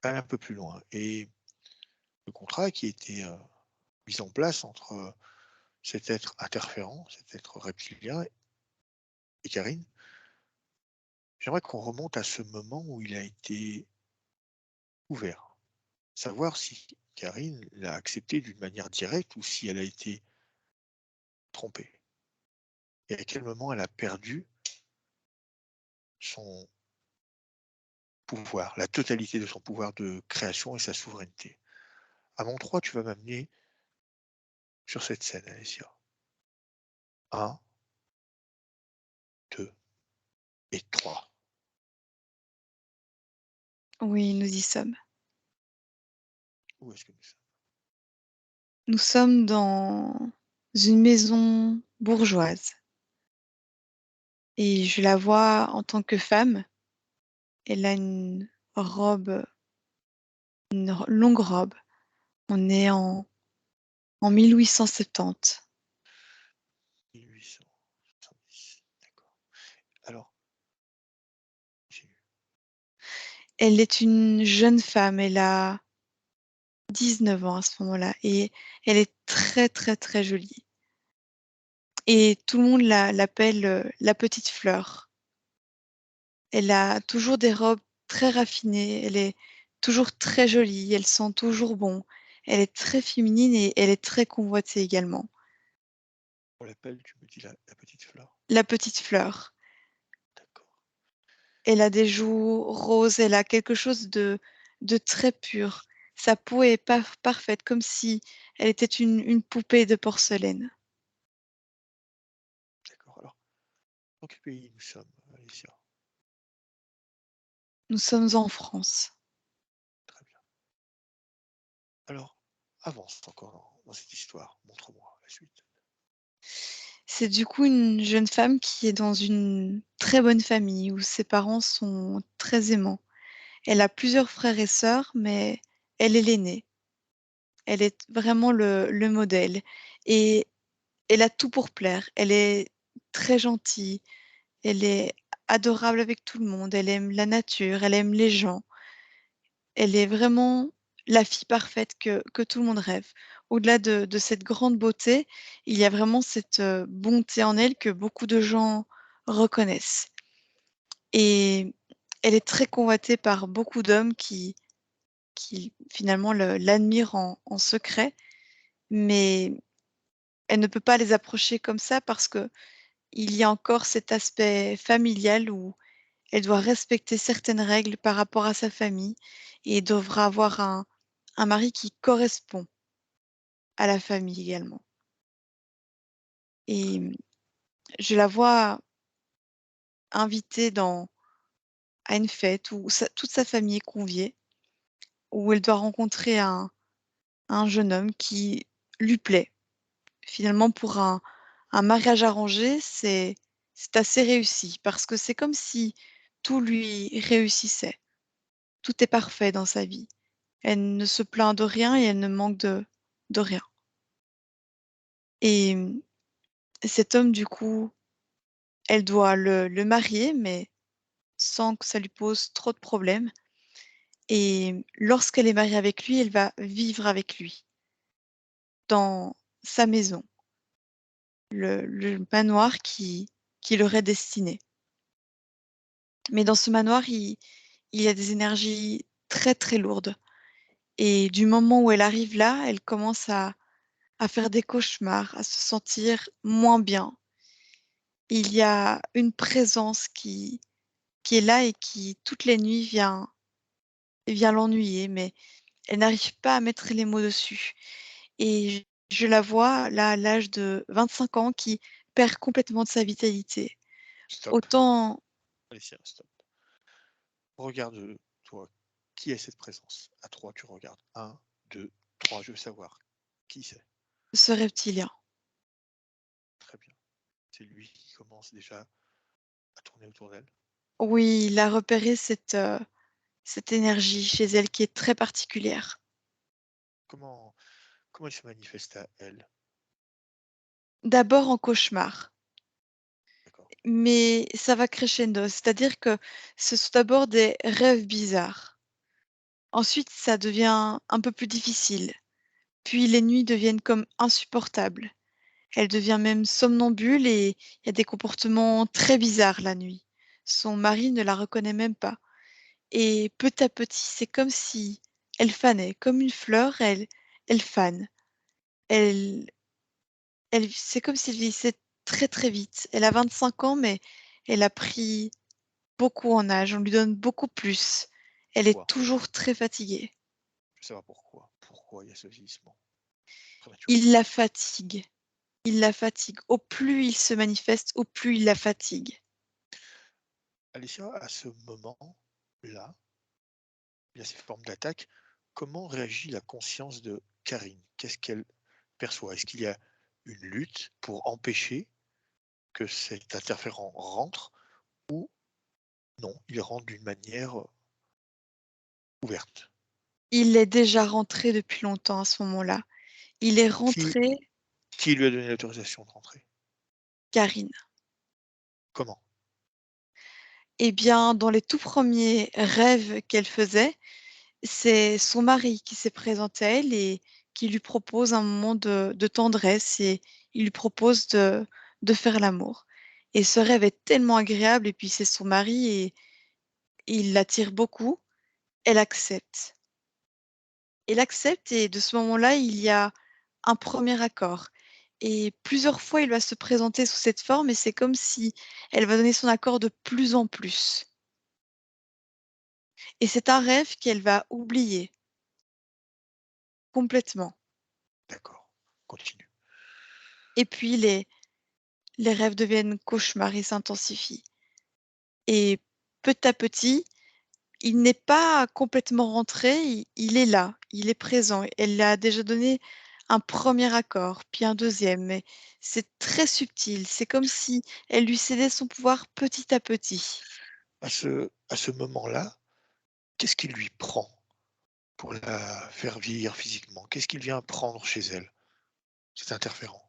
aller un peu plus loin et le contrat qui a été, mis en place entre, cet être interférent, cet être reptilien et Karine, j'aimerais qu'on remonte à ce moment où il a été ouvert. Savoir si Karine l'a accepté d'une manière directe ou si elle a été trompée et à quel moment elle a perdu son pouvoir, la totalité de son pouvoir de création et sa souveraineté. À mon 3, tu vas m'amener sur cette scène, Alessia. 1, 2 et 3. Oui, nous y sommes. Où est-ce que nous sommes? Nous sommes dans une maison bourgeoise et je la vois en tant que femme. Elle a robe, longue robe. On est en 1870. 1870, d'accord. Alors, continue. Elle est une jeune femme, elle a 19 ans à ce moment-là et elle est très, très, très jolie. Et tout le monde l'appelle la petite fleur. Elle a toujours des robes très raffinées, elle est toujours très jolie, elle sent toujours bon. Elle est très féminine et elle est très convoitée également. On l'appelle, tu me dis la petite fleur? La petite fleur. D'accord. Elle a des joues roses, elle a quelque chose de très pur. Sa peau est parfaite, comme si elle était une poupée de porcelaine. D'accord. Alors, dans quel pays nous sommes, Alicia? Nous sommes en France. Très bien. Alors, avance encore dans cette histoire. Montre-moi la suite. C'est du coup une jeune femme qui est dans une très bonne famille où ses parents sont très aimants. Elle a plusieurs frères et sœurs, mais elle est l'aînée. Elle est vraiment le modèle et elle a tout pour plaire. Elle est très gentille, elle est adorable avec tout le monde, elle aime la nature, elle aime les gens. Elle est vraiment la fille parfaite que tout le monde rêve. Au-delà de cette grande beauté, il y a vraiment cette, bonté en elle que beaucoup de gens reconnaissent et elle est très convoitée par beaucoup d'hommes qui finalement l'admirent en secret, mais elle ne peut pas les approcher comme ça parce qu'il y a encore cet aspect familial où elle doit respecter certaines règles par rapport à sa famille et devra avoir un mari qui correspond à la famille également. Et je la vois invitée à une fête où toute sa famille est conviée, où elle doit rencontrer un jeune homme qui lui plaît. Finalement, pour un mariage arrangé, c'est assez réussi parce que c'est comme si tout lui réussissait. Tout est parfait dans sa vie. Elle ne se plaint de rien et elle ne manque de rien. Et cet homme, du coup, elle doit le marier, mais sans que ça lui pose trop de problèmes. Et lorsqu'elle est mariée avec lui, elle va vivre avec lui dans sa maison, le manoir qui leur est destiné. Mais dans ce manoir, il y a des énergies très, très lourdes. Et du moment où elle arrive là, elle commence à faire des cauchemars, à se sentir moins bien. Il y a une présence qui est là et qui, toutes les nuits, vient l'ennuyer, mais elle n'arrive pas à mettre les mots dessus. Et je la vois là, à l'âge de 25 ans, qui perd complètement de sa vitalité. Stop. Autant Alicia, stop. Regarde, toi, qui est cette présence? À 3, tu regardes. 1, 2, 3, je veux savoir. Qui c'est? ce reptilien. Très bien. C'est lui qui commence déjà à tourner autour d'elle. Oui, il a repéré cette énergie chez elle qui est très particulière. Comment, comment il se manifeste à elle? D'abord en cauchemar, D'accord. mais ça va crescendo, c'est-à-dire que ce sont d'abord des rêves bizarres. Ensuite, ça devient un peu plus difficile. Puis les nuits deviennent comme insupportables. Elle devient même somnambule et il y a des comportements très bizarres la nuit. Son mari ne la reconnaît même pas. Et petit à petit, c'est comme si elle fanait, comme une fleur, elle fane. Elle, c'est comme si elle vieillissait très très vite. Elle a 25 ans, mais elle a pris beaucoup en âge. On lui donne beaucoup plus. Elle est Pourquoi? toujours très fatiguée. Je veux savoir pourquoi. Pourquoi il y a ce vieillissement prématuré? Il la fatigue. Il la fatigue. Au plus il se manifeste, au plus il la fatigue. Alicia, à ce moment-là, il y a ces formes d'attaque. Comment réagit la conscience de Karine? Qu'est-ce qu'elle perçoit? Est-ce qu'il y a une lutte pour empêcher que cet interférent rentre ou non, il rentre d'une manière ouverte? Il est déjà rentré depuis longtemps à ce moment-là. Il est Qui, rentré, qui lui a donné l'autorisation de rentrer? Karine. Comment? Eh bien, dans les tout premiers rêves qu'elle faisait, c'est son mari qui s'est présenté à elle et qui lui propose un moment de tendresse et il lui propose de faire l'amour. Et ce rêve est tellement agréable et puis c'est son mari et il l'attire beaucoup. Elle accepte. Elle accepte et de ce moment-là, il y a un premier accord. Et plusieurs fois, il va se présenter sous cette forme et c'est comme si elle va donner son accord de plus en plus. Et c'est un rêve qu'elle va oublier complètement. D'accord, continue. Et puis les rêves deviennent cauchemars et s'intensifient. Et petit à petit, il n'est pas complètement rentré, il est là, il est présent. Elle lui a déjà donné un premier accord, puis un deuxième, mais c'est très subtil. C'est comme si elle lui cédait son pouvoir petit à petit. À ce moment-là, qu'est-ce qui lui prend pour la faire vieillir physiquement? Qu'est-ce qu'il vient prendre chez elle, cet interférent?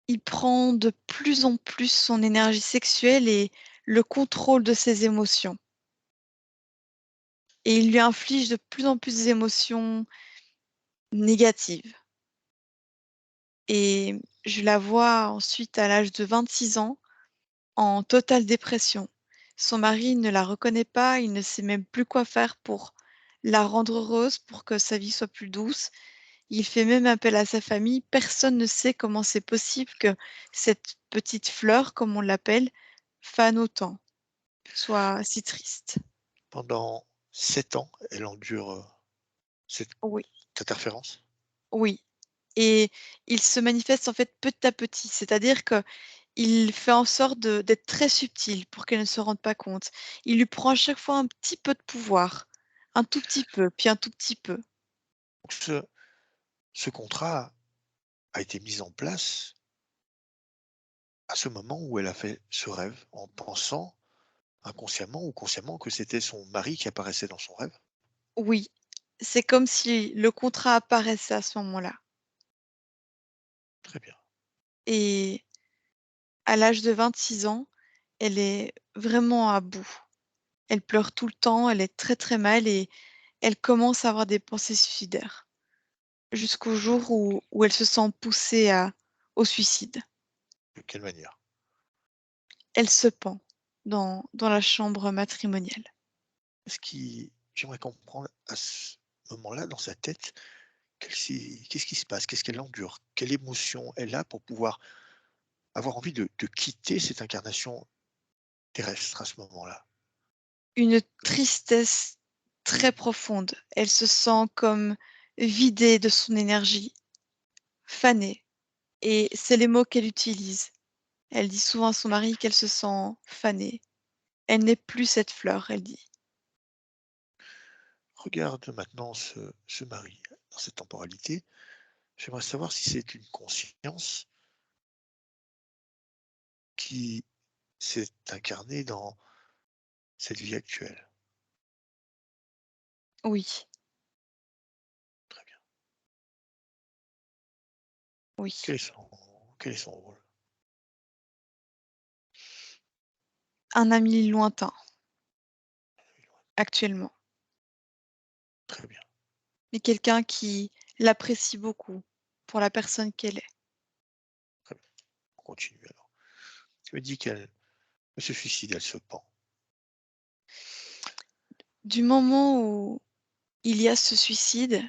Il prend de plus en plus son énergie sexuelle et le contrôle de ses émotions. Et il lui inflige de plus en plus d'émotions négatives. Et je la vois ensuite à l'âge de 26 ans en totale dépression. Son mari ne la reconnaît pas, il ne sait même plus quoi faire pour la rendre heureuse, pour que sa vie soit plus douce. Il fait même appel à sa famille. Personne ne sait comment c'est possible que cette petite fleur, comme on l'appelle, fane autant, soit si triste. Pendant 7 ans, elle endure, cette Oui, interférence? oui. Et il se manifeste en fait petit à petit, c'est-à-dire qu'il fait en sorte d'être très subtil pour qu'elle ne se rende pas compte. Il lui prend à chaque fois un petit peu de pouvoir, un tout petit peu, puis un tout petit peu. Donc ce contrat a été mis en place à ce moment où elle a fait ce rêve, en pensant inconsciemment ou consciemment que c'était son mari qui apparaissait dans son rêve? Oui, c'est comme si le contrat apparaissait à ce moment-là. Très bien. Et à l'âge de 26 ans, elle est vraiment à bout. Elle pleure tout le temps, elle est très, très mal et elle commence à avoir des pensées suicidaires. Jusqu'au jour où elle se sent poussée au suicide. De quelle manière? Elle se pend dans la chambre matrimoniale. J'aimerais comprendre à ce moment-là, dans sa tête, qu'est-ce qui se passe? Qu'est-ce qu'elle endure? Quelle émotion elle a pour pouvoir avoir envie de quitter cette incarnation terrestre à ce moment-là? Une tristesse très profonde. Elle se sent comme vidée de son énergie, fanée et c'est les mots qu'elle utilise. Elle dit souvent à son mari qu'elle se sent fanée. Elle n'est plus cette fleur, elle dit. Regarde maintenant ce mari dans cette temporalité. J'aimerais savoir si c'est une conscience qui s'est incarnée dans cette vie actuelle. Oui, Très bien. oui. Quel est son rôle? Un ami lointain, actuellement, Très bien. mais quelqu'un qui l'apprécie beaucoup pour la personne qu'elle est. Très bien. On continue alors. Tu me dis qu'elle se suicide, elle se pend. Du moment où il y a ce suicide,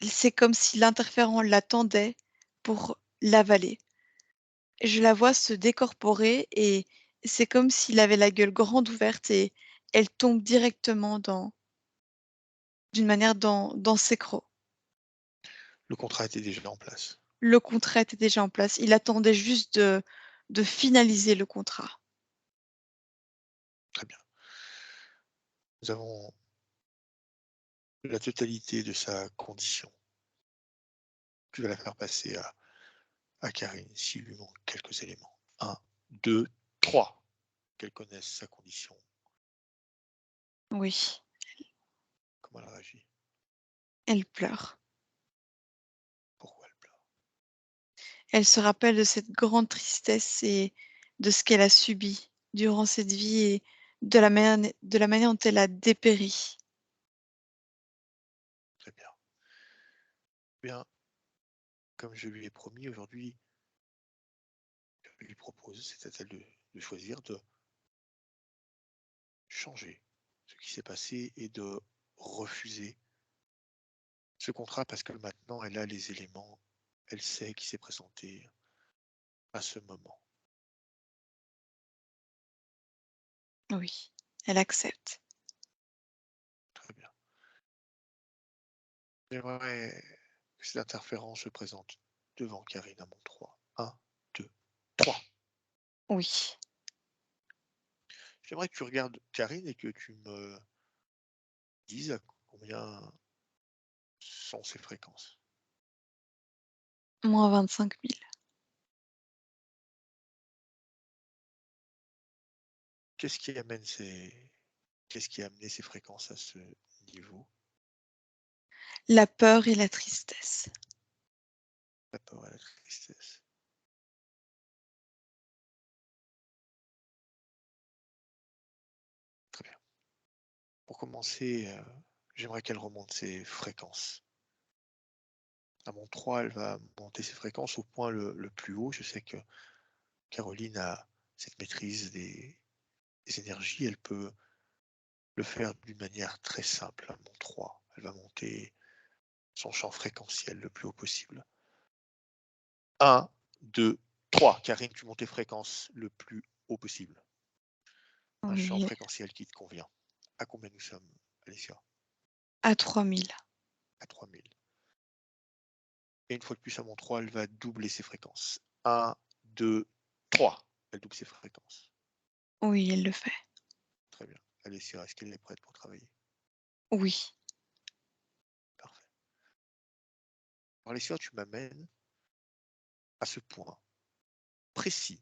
c'est comme si l'interférent l'attendait pour l'avaler. Je la vois se décorporer et c'est comme s'il avait la gueule grande ouverte et elle tombe directement d'une manière dans ses crocs. Le contrat était déjà en place. Le contrat était déjà en place. Il attendait juste de finaliser le contrat. Très bien. Nous avons la totalité de sa condition. Tu vas la faire passer à Karine s'il lui manque quelques éléments. Un, 2, 3. Qu'elle connaisse sa condition, Oui, comment elle réagit, elle pleure. pourquoi elle pleure. Elle se rappelle de cette grande tristesse et de ce qu'elle a subi durant cette vie et de la manière dont elle a dépéri. Très bien. Bien, comme je lui ai promis aujourd'hui, je lui propose, c'est à elle de choisir de changer ce qui s'est passé et de refuser ce contrat parce que maintenant elle a les éléments, elle sait qui s'est présenté à ce moment. Oui, elle accepte. Très bien. J'aimerais que cette interférence se présente devant Karine à mon 3. 1, 2, 3. Oui. J'aimerais que tu regardes Karine et que tu me dises à combien sont ces fréquences. Moins 25 000. Qu'est-ce qui amène Qu'est-ce qui a amené ces fréquences à ce niveau? La peur et la tristesse. La peur et la tristesse. Très bien. Pour commencer, j'aimerais qu'elle remonte ses fréquences. À mon 3, elle va monter ses fréquences au point le plus haut. Je sais que Caroline a cette maîtrise des énergies. Elle peut le faire d'une manière très simple. À mon 3, elle va monter son champ fréquentiel le plus haut possible. 1, 2, 3. Karine, tu montes tes fréquences le plus haut possible. Un champ Oui, fréquentiel qui te convient. À combien nous sommes, Alicia? à 3000. À 3000. Et une fois de plus, à mon 3, elle va doubler ses fréquences. 1, 2, 3. Elle double ses fréquences. Oui, elle le fait. Très bien. Alicia, est-ce qu'elle est prête pour travailler? Oui. Parfait. Alors, Alicia, tu m'amènes à ce point précis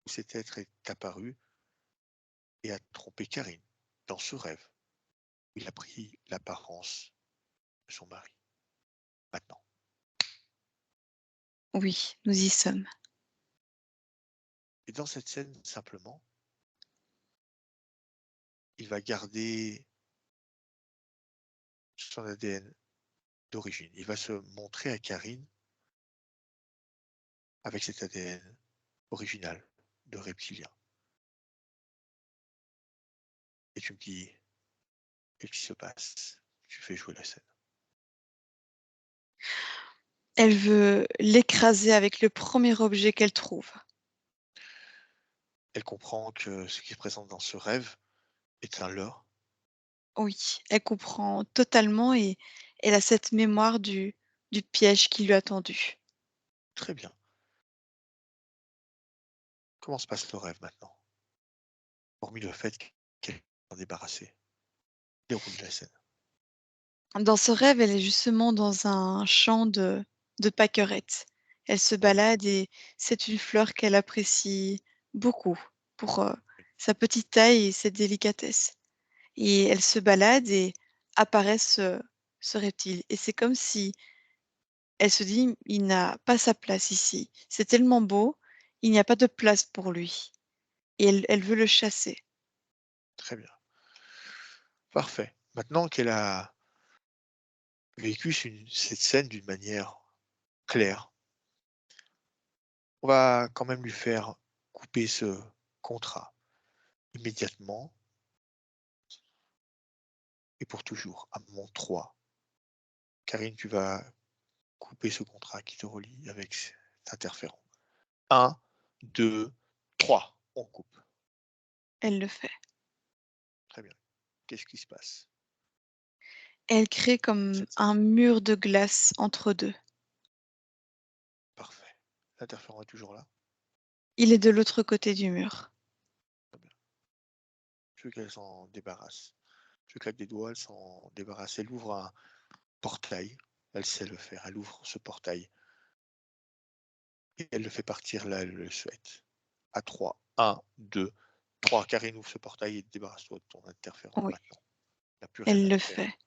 où cet être est apparu et a trompé Karine dans ce rêve. Il a pris l'apparence de son mari. Maintenant. Oui, nous y sommes. Et dans cette scène, simplement, il va garder son ADN d'origine. Il va se montrer à Karine avec cet ADN original de reptilien. Et tu me dis, qu'est-ce qui se passe? Tu fais jouer la scène. Elle veut l'écraser avec le premier objet qu'elle trouve. Elle comprend que ce qui se présente dans ce rêve est un leurre. Oui, elle comprend totalement et elle a cette mémoire du piège qui lui a tendu. Très bien. Comment se passe le rêve maintenant? Hormis le fait qu'elle s'en débarrassée. Déroule la scène. Dans ce rêve, elle est justement dans un champ de pâquerettes. Elle se Oui, balade et c'est une fleur qu'elle apprécie beaucoup pour sa petite taille et cette délicatesse. Et elle se balade et apparaît ce reptile. Et c'est comme si elle se dit, il n'a pas sa place ici. C'est tellement beau, il n'y a pas de place pour lui. Et elle veut le chasser. très bien. Parfait. Maintenant qu'elle a vécu cette scène d'une manière claire, on va quand même lui faire couper ce contrat immédiatement et pour toujours. À mon 3. Karine, tu vas couper ce contrat qui te relie avec cet interférent. 1, 2, 3. On coupe. Elle le fait. Très bien. Qu'est-ce qui se passe? Elle crée comme Cette scène. un mur de glace entre deux. Parfait. L'interférent est toujours là. Il est de l'autre côté du mur. Très bien. Je veux qu'elle s'en débarrasse. Je claque des doigts, elle s'en débarrasse. Elle ouvre un portail. Elle sait le faire. Elle ouvre ce portail. Et elle le fait partir là, elle le souhaite. À 3. 1, 2, 3. Karine ouvre ce portail et débarrasse-toi de ton interférent Oui, maintenant. Il n'a plus rien elle à le te faire. fait.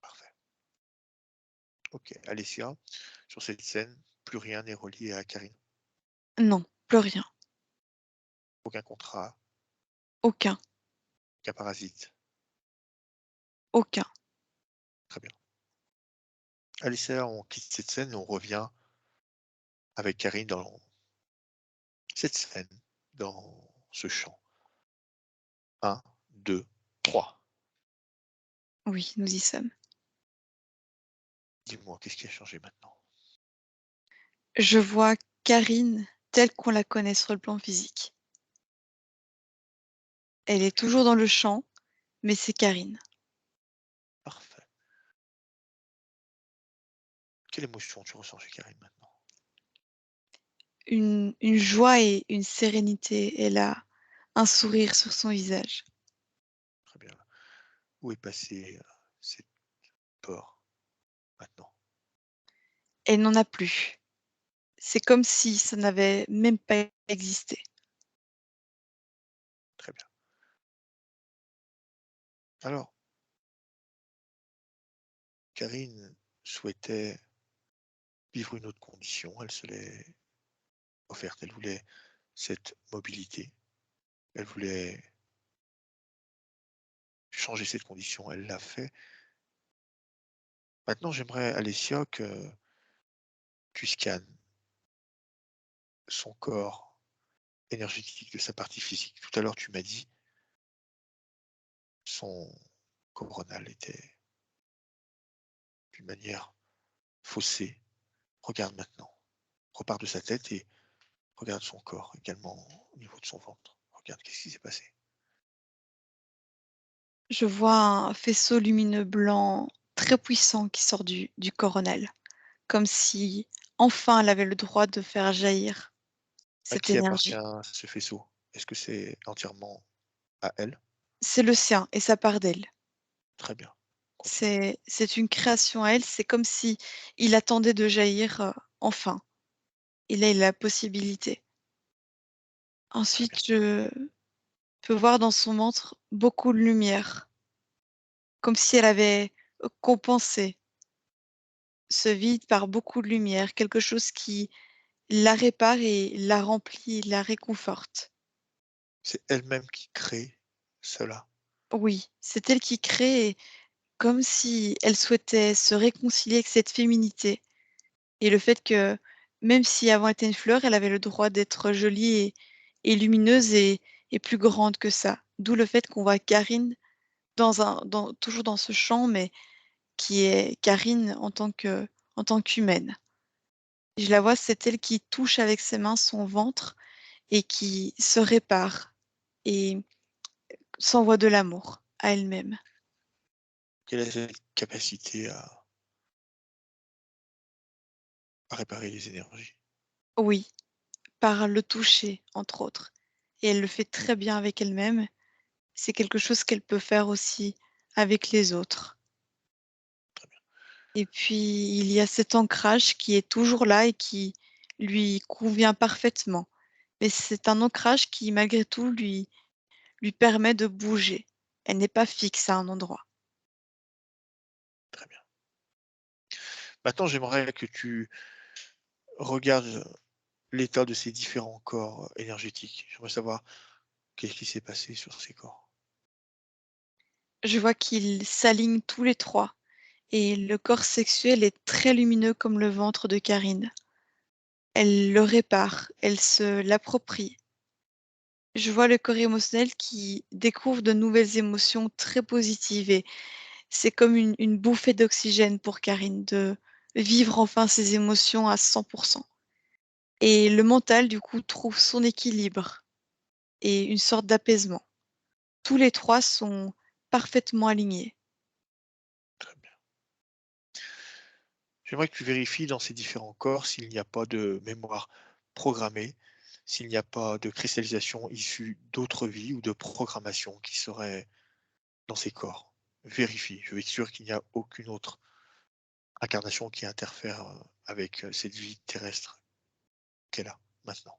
Parfait. Ok. Alessia, sur cette scène, plus rien n'est relié à Karine. Non, plus rien. Aucun contrat, Aucun. aucun parasite. Aucun. Très bien. Alessia, on quitte cette scène et on revient avec Karine dans cette scène, dans ce champ. 1, 2, 3. Oui, nous y sommes. Dis-moi, qu'est-ce qui a changé maintenant? Je vois Karine telle qu'on la connaît sur le plan physique. Elle est Très toujours bien. dans le champ, mais c'est Karine. Parfait. Quelle émotion tu ressens chez Karine maintenant? Une joie et une sérénité. Elle a un sourire sur son visage. Très bien. Où est passée cette peur maintenant? Elle n'en a plus. C'est comme si ça n'avait même pas existé. Très bien. Alors, Karine souhaitait vivre une autre condition, elle se l'est offerte. Elle voulait cette mobilité, elle voulait changer cette condition, elle l'a fait. Maintenant, j'aimerais, Alessia, que tu scannes son corps énergétique de sa partie physique. Tout à l'heure, tu m'as dit son coronal était d'une manière faussée. Regarde maintenant. Repars de sa tête et regarde son corps également au niveau de son ventre. Regarde qu'est-ce qui s'est passé. Je vois un faisceau lumineux blanc très puissant qui sort du coronal, comme si enfin elle avait le droit de faire jaillir À cette qui appartient énergie. ce faisceau? Est-ce que c'est entièrement à elle? C'est le sien et ça part d'elle. Très bien. Continue. C'est une création à elle, c'est comme si il attendait de jaillir, enfin. Et là, il a la possibilité. Très bien. Ensuite, je peux voir dans son ventre beaucoup de lumière, comme si elle avait, compensé ce vide par beaucoup de lumière, quelque chose qui la répare et la remplit, la réconforte. C'est elle-même qui crée cela. Oui, c'est elle qui crée et comme si elle souhaitait se réconcilier avec cette féminité et le fait que même si avant elle était une fleur, elle avait le droit d'être jolie et lumineuse et plus grande que ça. D'où le fait qu'on voit Karine toujours dans ce champ, mais qui est Karine en tant qu'humaine. Je la vois, c'est elle qui touche avec ses mains son ventre et qui se répare et s'envoie de l'amour à elle-même. Quelle est cette capacité à réparer les énergies? Oui, par le toucher, entre autres. Et elle le fait très bien avec elle-même. C'est quelque chose qu'elle peut faire aussi avec les autres. Très bien. Et puis, il y a cet ancrage qui est toujours là et qui lui convient parfaitement. Mais c'est un ancrage qui, malgré tout, lui permet de bouger. Elle n'est pas fixe à un endroit. Très bien. Maintenant, j'aimerais que tu regardes l'état de ces différents corps énergétiques. J'aimerais savoir qu'est-ce qui s'est passé sur ces corps. Je vois qu'ils s'alignent tous les 3 et le corps sexuel est très lumineux comme le ventre de Karine. Elle le répare, elle se l'approprie. Je vois le corps émotionnel qui découvre de nouvelles émotions très positives et c'est comme une bouffée d'oxygène pour Karine de vivre enfin ses émotions à 100. Et le mental, du coup, trouve son équilibre et une sorte d'apaisement. Tous les 3 sont parfaitement alignés. Très bien. J'aimerais que tu vérifies dans ces différents corps s'il n'y a pas de mémoire programmée, s'il n'y a pas de cristallisation issue d'autres vies ou de programmation qui serait dans ces corps. Vérifie, je vais être sûr qu'il n'y a aucune autre incarnation qui interfère avec cette vie terrestre qu'elle a maintenant.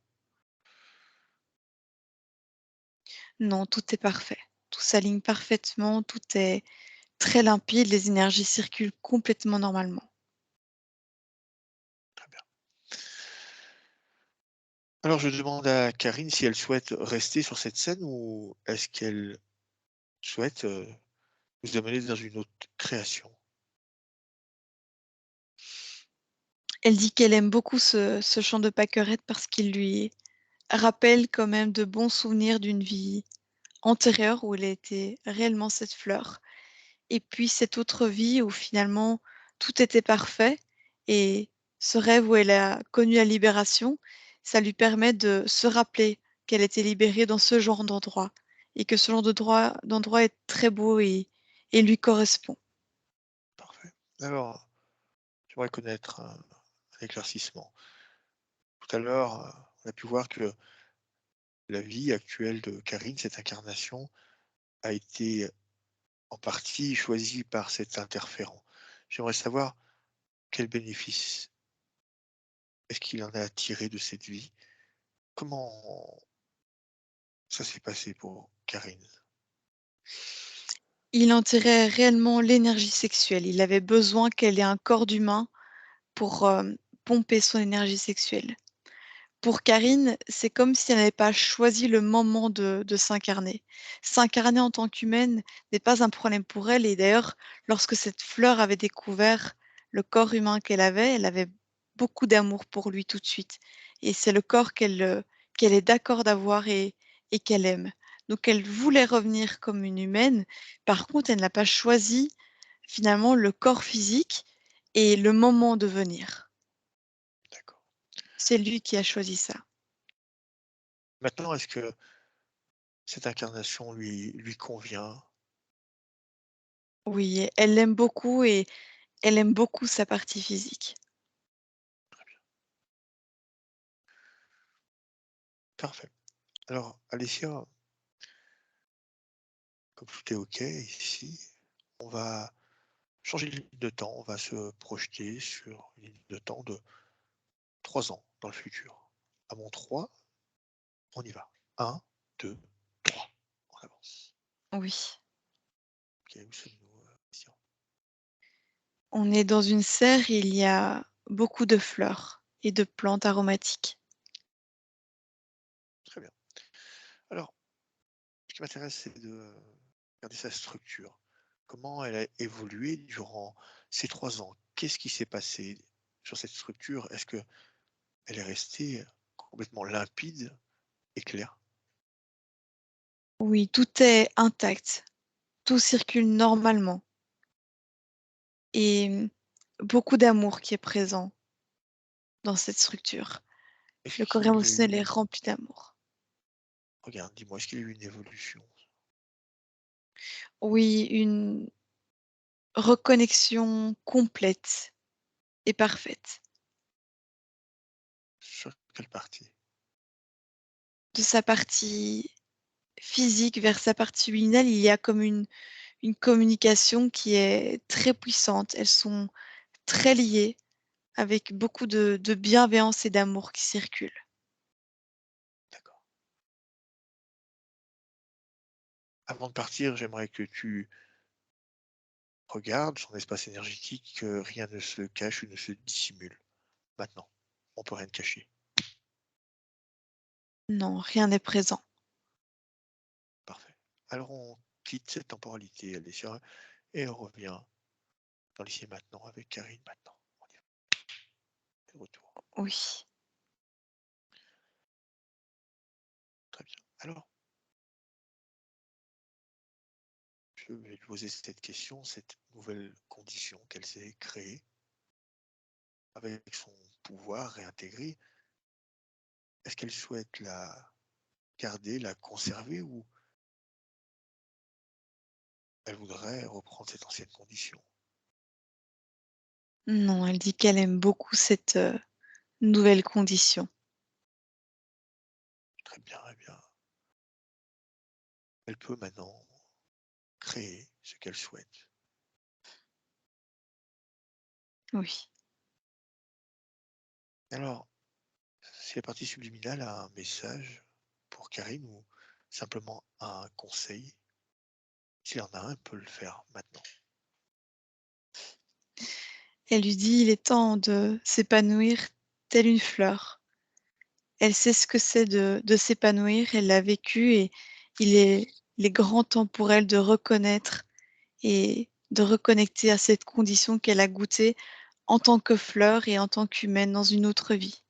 Non, tout est parfait. Tout s'aligne parfaitement, tout est très limpide, les énergies circulent complètement normalement. Très bien. Alors je demande à Karine si elle souhaite rester sur cette scène ou est-ce qu'elle souhaite nous amener dans une autre création. Elle dit qu'elle aime beaucoup ce chant de Pâquerette parce qu'il lui rappelle quand même de bons souvenirs d'une vie antérieure où elle était réellement cette fleur. Et puis cette autre vie où finalement tout était parfait et ce rêve où elle a connu la libération, ça lui permet de se rappeler qu'elle était libérée dans ce genre d'endroit et que ce genre d'endroit est très beau et lui correspond. Parfait. Alors, j'aimerais connaître un éclaircissement. Tout à l'heure, on a pu voir que la vie actuelle de Karine, cette incarnation, a été en partie choisie par cet interférent. J'aimerais savoir quel bénéfice est-ce qu'il en a tiré de cette vie? Comment ça s'est passé pour Karine? Il en tirait réellement l'énergie sexuelle. Il avait besoin qu'elle ait un corps d'humain pour pomper son énergie sexuelle. Pour Karine, c'est comme si elle n'avait pas choisi le moment de s'incarner. S'incarner en tant qu'humaine n'est pas un problème pour elle. Et d'ailleurs, lorsque cette fleur avait découvert le corps humain qu'elle avait beaucoup d'amour pour lui tout de suite. Et c'est le corps qu'elle est d'accord d'avoir et qu'elle aime. Donc elle voulait revenir comme une humaine. Par contre, elle n'a pas choisi finalement le corps physique et le moment de venir. D'accord. C'est lui qui a choisi ça. Maintenant, est-ce que cette incarnation lui convient? Oui, elle l'aime beaucoup et elle aime beaucoup sa partie physique. Très bien. Parfait. Alors, Alicia, comme tout est OK ici, on va changer de ligne de temps. On va se projeter sur une ligne de temps de 3 ans dans le futur. À mon 3, on y va. 1, 2, 3. On avance. Oui. OK, où sommes-nous, Alicia? On est dans une serre et il y a beaucoup de fleurs et de plantes aromatiques. Très bien. Alors, ce qui m'intéresse, c'est de regarder sa structure. Comment elle a évolué durant ces 3 ans? Qu'est-ce qui s'est passé sur cette structure? Est-ce qu'elle est restée complètement limpide et claire? Oui, tout est intact. Tout circule normalement et beaucoup d'amour qui est présent dans cette structure. Est-ce Le corps qu'il y a émotionnel est eu rempli d'amour. regarde, dis-moi, est-ce qu'il y a eu une évolution Oui, une reconnexion complète et parfaite sur quelle partie? de sa partie physique vers sa partie luminale. Il y a comme une communication qui est très puissante. Elles sont très liées avec beaucoup de bienveillance et d'amour qui circulent. D'accord. Avant de partir, j'aimerais que tu regardes son espace énergétique, que rien ne se cache ou ne se dissimule. Maintenant, on peut rien cacher. Non, rien n'est présent. Parfait. Alors on quitte cette temporalité, Alicia, et on revient dans l'ici et maintenant avec Karine maintenant. On y va. De retour. Oui. Très bien. Alors, je vais lui poser cette question, cette nouvelle condition qu'elle s'est créée avec son pouvoir réintégré. Est-ce qu'elle souhaite la garder, la conserver ou elle voudrait reprendre cette ancienne condition? Non, elle dit qu'elle aime beaucoup cette nouvelle condition. Très bien, eh bien, elle peut maintenant créer ce qu'elle souhaite. Oui. Alors, si la partie subliminale a un message pour Karine ou simplement un conseil, s'il en a un, elle peut le faire maintenant. Elle lui dit: «Il est temps de s'épanouir telle une fleur». Elle sait ce que c'est de s'épanouir, elle l'a vécu et il est grand temps pour elle de reconnaître et de reconnecter à cette condition qu'elle a goûtée en tant que fleur et en tant qu'humaine dans une autre vie.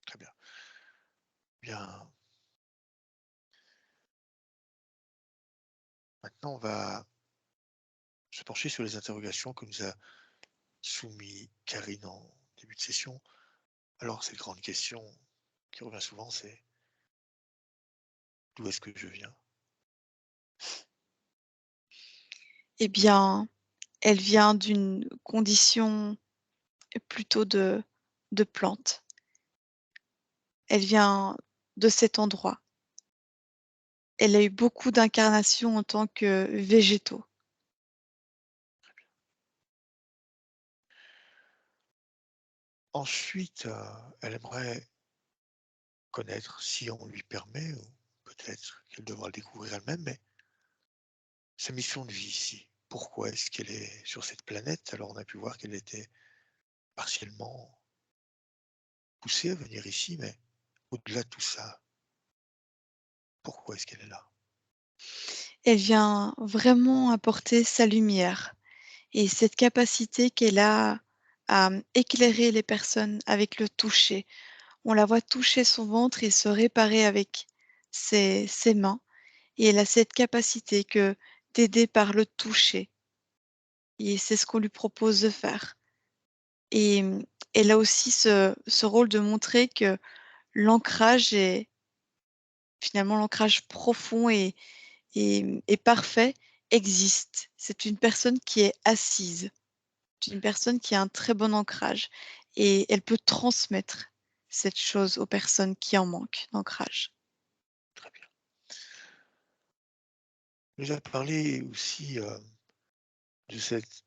Très bien. Bien, maintenant on va se pencher sur les interrogations que nous a soumis Karine en début de session. Alors, cette grande question qui revient souvent, c'est d'où est-ce que je viens? Eh bien, elle vient d'une condition plutôt de plante. Elle vient de cet endroit. Elle a eu beaucoup d'incarnations en tant que végétaux. Ensuite, elle aimerait connaître, si on lui permet, ou peut-être qu'elle devra le découvrir elle-même, mais sa mission de vie ici. Pourquoi est-ce qu'elle est sur cette planète? Alors on a pu voir qu'elle était partiellement poussée à venir ici, mais au-delà de tout ça, pourquoi est-ce qu'elle est là? Elle vient vraiment apporter sa lumière et cette capacité qu'elle a à éclairer les personnes avec le toucher. On la voit toucher son ventre et se réparer avec ses mains et elle a cette capacité que d'aider par le toucher et c'est ce qu'on lui propose de faire et elle a aussi ce rôle de montrer que l'ancrage est finalement l'ancrage profond et parfait existe. C'est une personne qui est assise. C'est une personne qui a un très bon ancrage et elle peut transmettre cette chose aux personnes qui en manquent d'ancrage. Très bien. Tu nous as parlé aussi de cette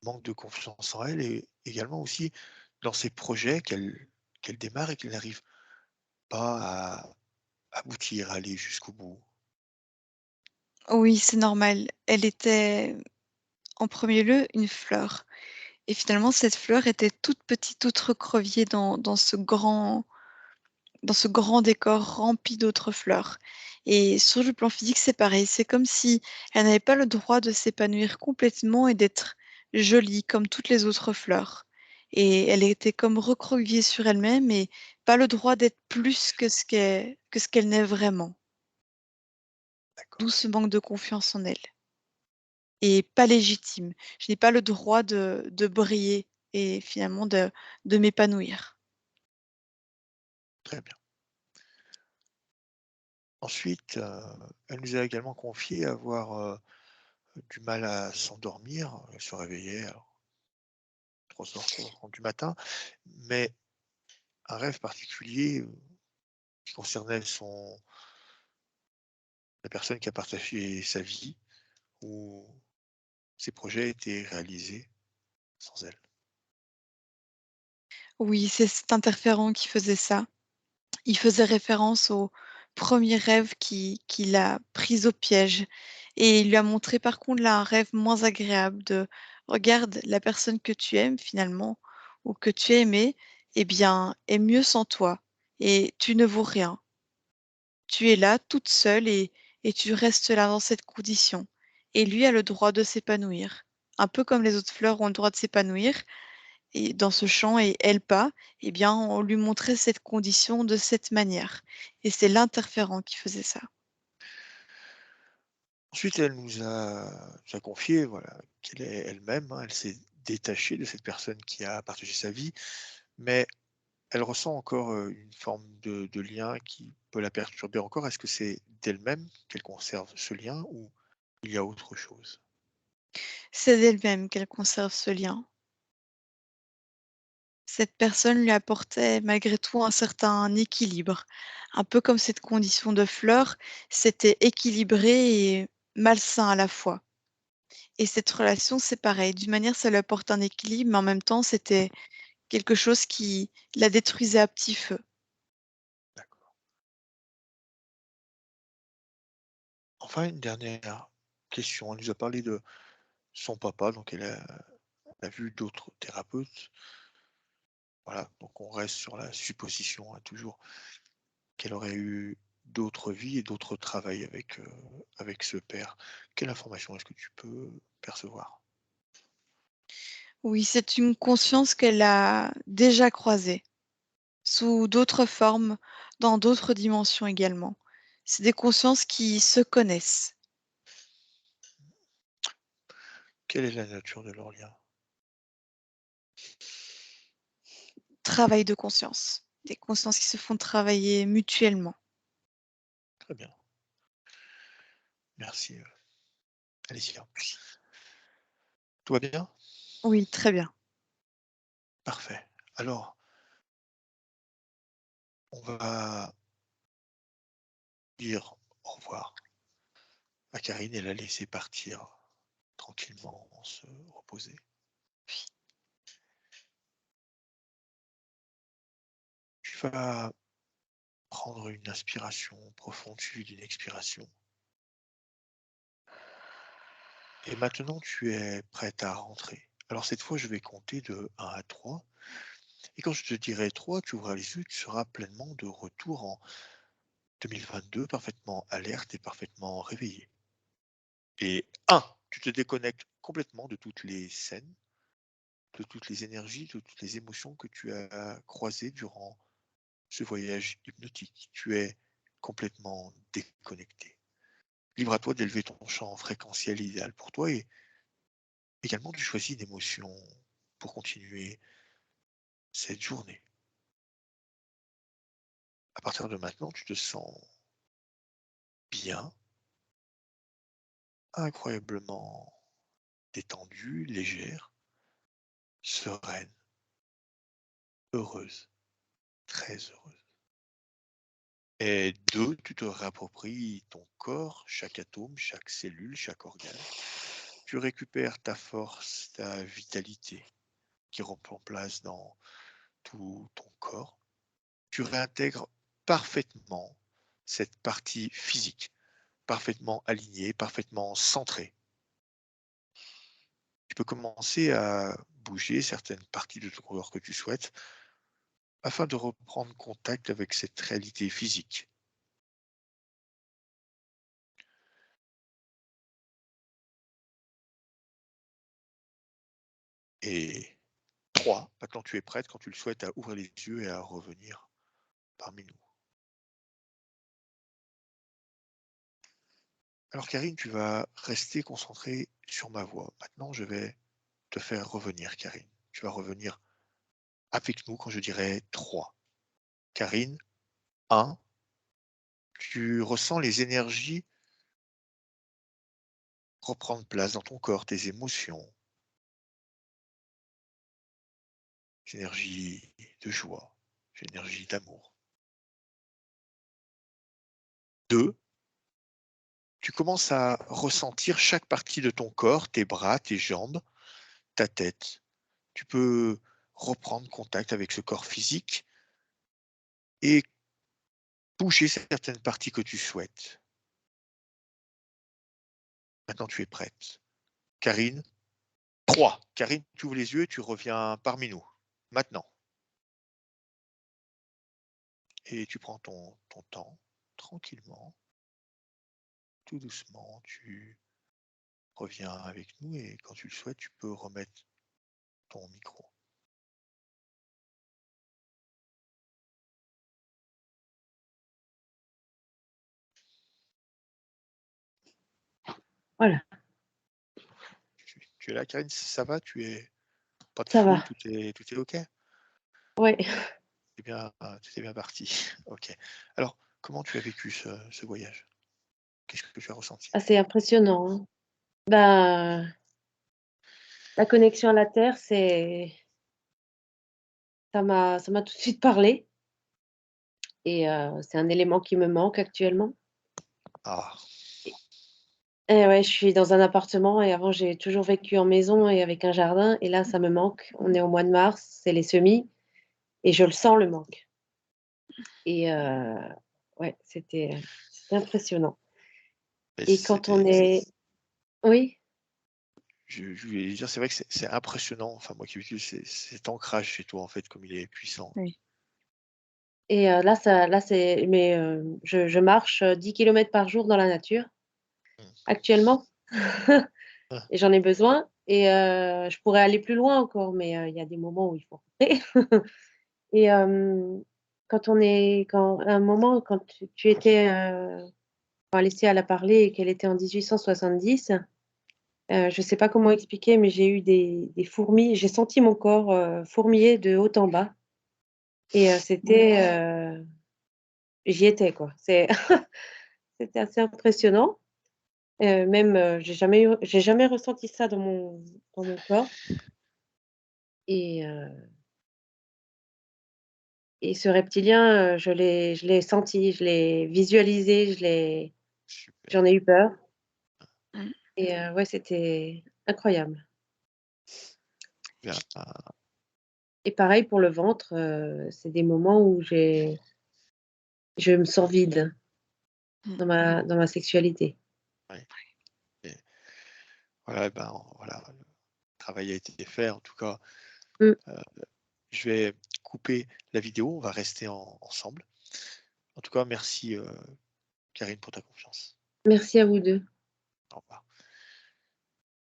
manque de confiance en elle et également aussi dans ses projets qu'elle démarre et qu'elle n'arrive pas à aboutir, à aller jusqu'au bout. Oui, c'est normal. Elle était en premier lieu une fleur et finalement cette fleur était toute petite, toute recroquevillée dans ce grand décor rempli d'autres fleurs et sur le plan physique, c'est pareil. C'est comme si elle n'avait pas le droit de s'épanouir complètement et d'être jolie comme toutes les autres fleurs et elle était comme recroquevillée sur elle-même et pas le droit d'être plus que ce qu'elle n'est vraiment. D'où D'accord, ce manque de confiance en elle et pas légitime. Je n'ai pas le droit de briller et finalement de m'épanouir. très bien. Ensuite, elle nous a également confié avoir du mal à s'endormir. Elle se réveillait à 3 heures, 3h30 du matin, mais un rêve particulier qui concernait la personne qui a partagé sa vie, où ses projets étaient réalisés sans elle. Oui, c'est cet interférent qui faisait ça. Il faisait référence au premier rêve qui l'a prise au piège et il lui a montré par contre là un rêve moins agréable de: «Regarde, la personne que tu aimes finalement ou que tu as aimée, eh bien, est mieux sans toi et tu ne vaux rien. Tu es là toute seule et tu restes là dans cette condition et lui a le droit de s'épanouir. Un peu comme les autres fleurs ont le droit de s'épanouir et dans ce champ et elle pas, eh bien, on lui montrait cette condition de cette manière et c'est l'interférent qui faisait ça. Ensuite, elle nous a confié, voilà, qu'elle est elle-même, hein, elle s'est détachée de cette personne qui a partagé sa vie, mais elle ressent encore, une forme de lien qui peut la perturber encore. Est-ce que c'est d'elle-même qu'elle conserve ce lien ou il y a autre chose? C'est d'elle-même qu'elle conserve ce lien. Cette personne lui apportait malgré tout un certain équilibre, un peu comme cette condition de fleur, c'était équilibré et malsain à la fois. Et cette relation, c'est pareil, d'une manière, ça lui apporte un équilibre, mais en même temps, c'était quelque chose qui la détruisait à petit feu. D'accord. Enfin, une dernière question. Elle nous a parlé de son papa, donc elle a vu d'autres thérapeutes. Voilà, donc on reste sur la supposition, hein, toujours, qu'elle aurait eu d'autres vies et d'autres travails avec ce père. Quelle information est-ce que tu peux percevoir? Oui, c'est une conscience qu'elle a déjà croisée, sous d'autres formes, dans d'autres dimensions également. C'est des consciences qui se connaissent. Quelle est la nature de leur lien? Travail de conscience. Des consciences qui se font travailler mutuellement. Très bien, merci, Alicia. Tout va bien? Oui, très bien. Parfait. Alors, on va dire au revoir à Karine et la laisser partir tranquillement, se reposer. Tu vas prendre une inspiration profonde suivie d'une expiration. Et maintenant, tu es prête à rentrer. Alors cette fois, je vais compter de 1 à 3. Et quand je te dirai 3, tu ouvras les yeux, tu seras pleinement de retour en 2022, parfaitement alerte et parfaitement réveillé. Et 1, tu te déconnectes complètement de toutes les scènes, de toutes les énergies, de toutes les émotions que tu as croisées durant ce voyage hypnotique. Tu es complètement déconnecté. Libre à toi d'élever ton champ fréquentiel idéal pour toi et également tu choisis une émotion pour continuer cette journée. À partir de maintenant, tu te sens bien, incroyablement détendue, légère, sereine, heureuse, très heureuse. Et 2, tu te réappropries ton corps, chaque atome, chaque cellule, chaque organe. Tu récupères ta force, ta vitalité qui reprend place dans tout ton corps. Tu réintègres parfaitement cette partie physique, parfaitement alignée, parfaitement centrée. Tu peux commencer à bouger certaines parties de ton corps que tu souhaites afin de reprendre contact avec cette réalité physique. Et 3, maintenant tu es prête quand tu le souhaites à ouvrir les yeux et à revenir parmi nous. Alors Karine, tu vas rester concentrée sur ma voix. Maintenant, je vais te faire revenir, Karine. Tu vas revenir avec nous quand je dirai 3. Karine, 1, tu ressens les énergies reprendre place dans ton corps, tes émotions, les énergies de joie, les énergies d'amour. 2, tu commences à ressentir chaque partie de ton corps, tes bras, tes jambes, ta tête. Tu peux reprendre contact avec ce corps physique et bouger certaines parties que tu souhaites. Maintenant, tu es prête. Karine, 3. Karine, tu ouvres les yeux et tu reviens parmi nous. Maintenant. Et tu prends ton temps, tranquillement, tout doucement. Tu reviens avec nous et quand tu le souhaites, tu peux remettre ton micro. Voilà, Tu es là, Karine? Ça va? Tu es pas de ça flou? va. Tout est OK? Ouais. Tu es bien parti. OK. Alors, comment tu as vécu ce voyage? Qu'est-ce que tu as ressenti? Assez impressionnant, hein. Bah, la connexion à la Terre, ça m'a tout de suite parlé et c'est un élément qui me manque actuellement. Ah, Et ouais, je suis dans un appartement et avant, j'ai toujours vécu en maison et avec un jardin et là, ça me manque. On est au mois de mars, c'est les semis et je le sens le manque et ouais, c'était impressionnant mais et quand on est oui? je voulais dire, c'est vrai que c'est impressionnant, enfin moi qui ai vécu cet ancrage chez toi en fait, comme il est puissant. Oui. Et là, c'est mais je marche, 10 kilomètres par jour dans la nature, Mmh. actuellement Ah, et j'en ai besoin et je pourrais aller plus loin encore, mais il y a des moments où il faut arrêter et quand à un moment, quand tu étais, quand Alessia, elle a parlé et qu'elle était en 1870, je sais pas comment expliquer, mais j'ai eu des fourmis, j'ai senti mon corps, fourmiller de haut en bas et j'y étais, quoi. C'était assez impressionnant. Même, j'ai jamais ressenti ça dans mon corps et ce reptilien, je l'ai senti, je l'ai visualisé, super. j'en ai eu peur Mmh. et ouais, c'était incroyable Bien. et pareil pour le ventre, c'est des moments où je me sens vide Mmh. dans ma sexualité. Ouais. Et Voilà, voilà, le travail a été fait. En tout cas, Mm. je vais couper la vidéo. On va rester ensemble. En tout cas, merci Karine pour ta confiance. Merci à vous deux.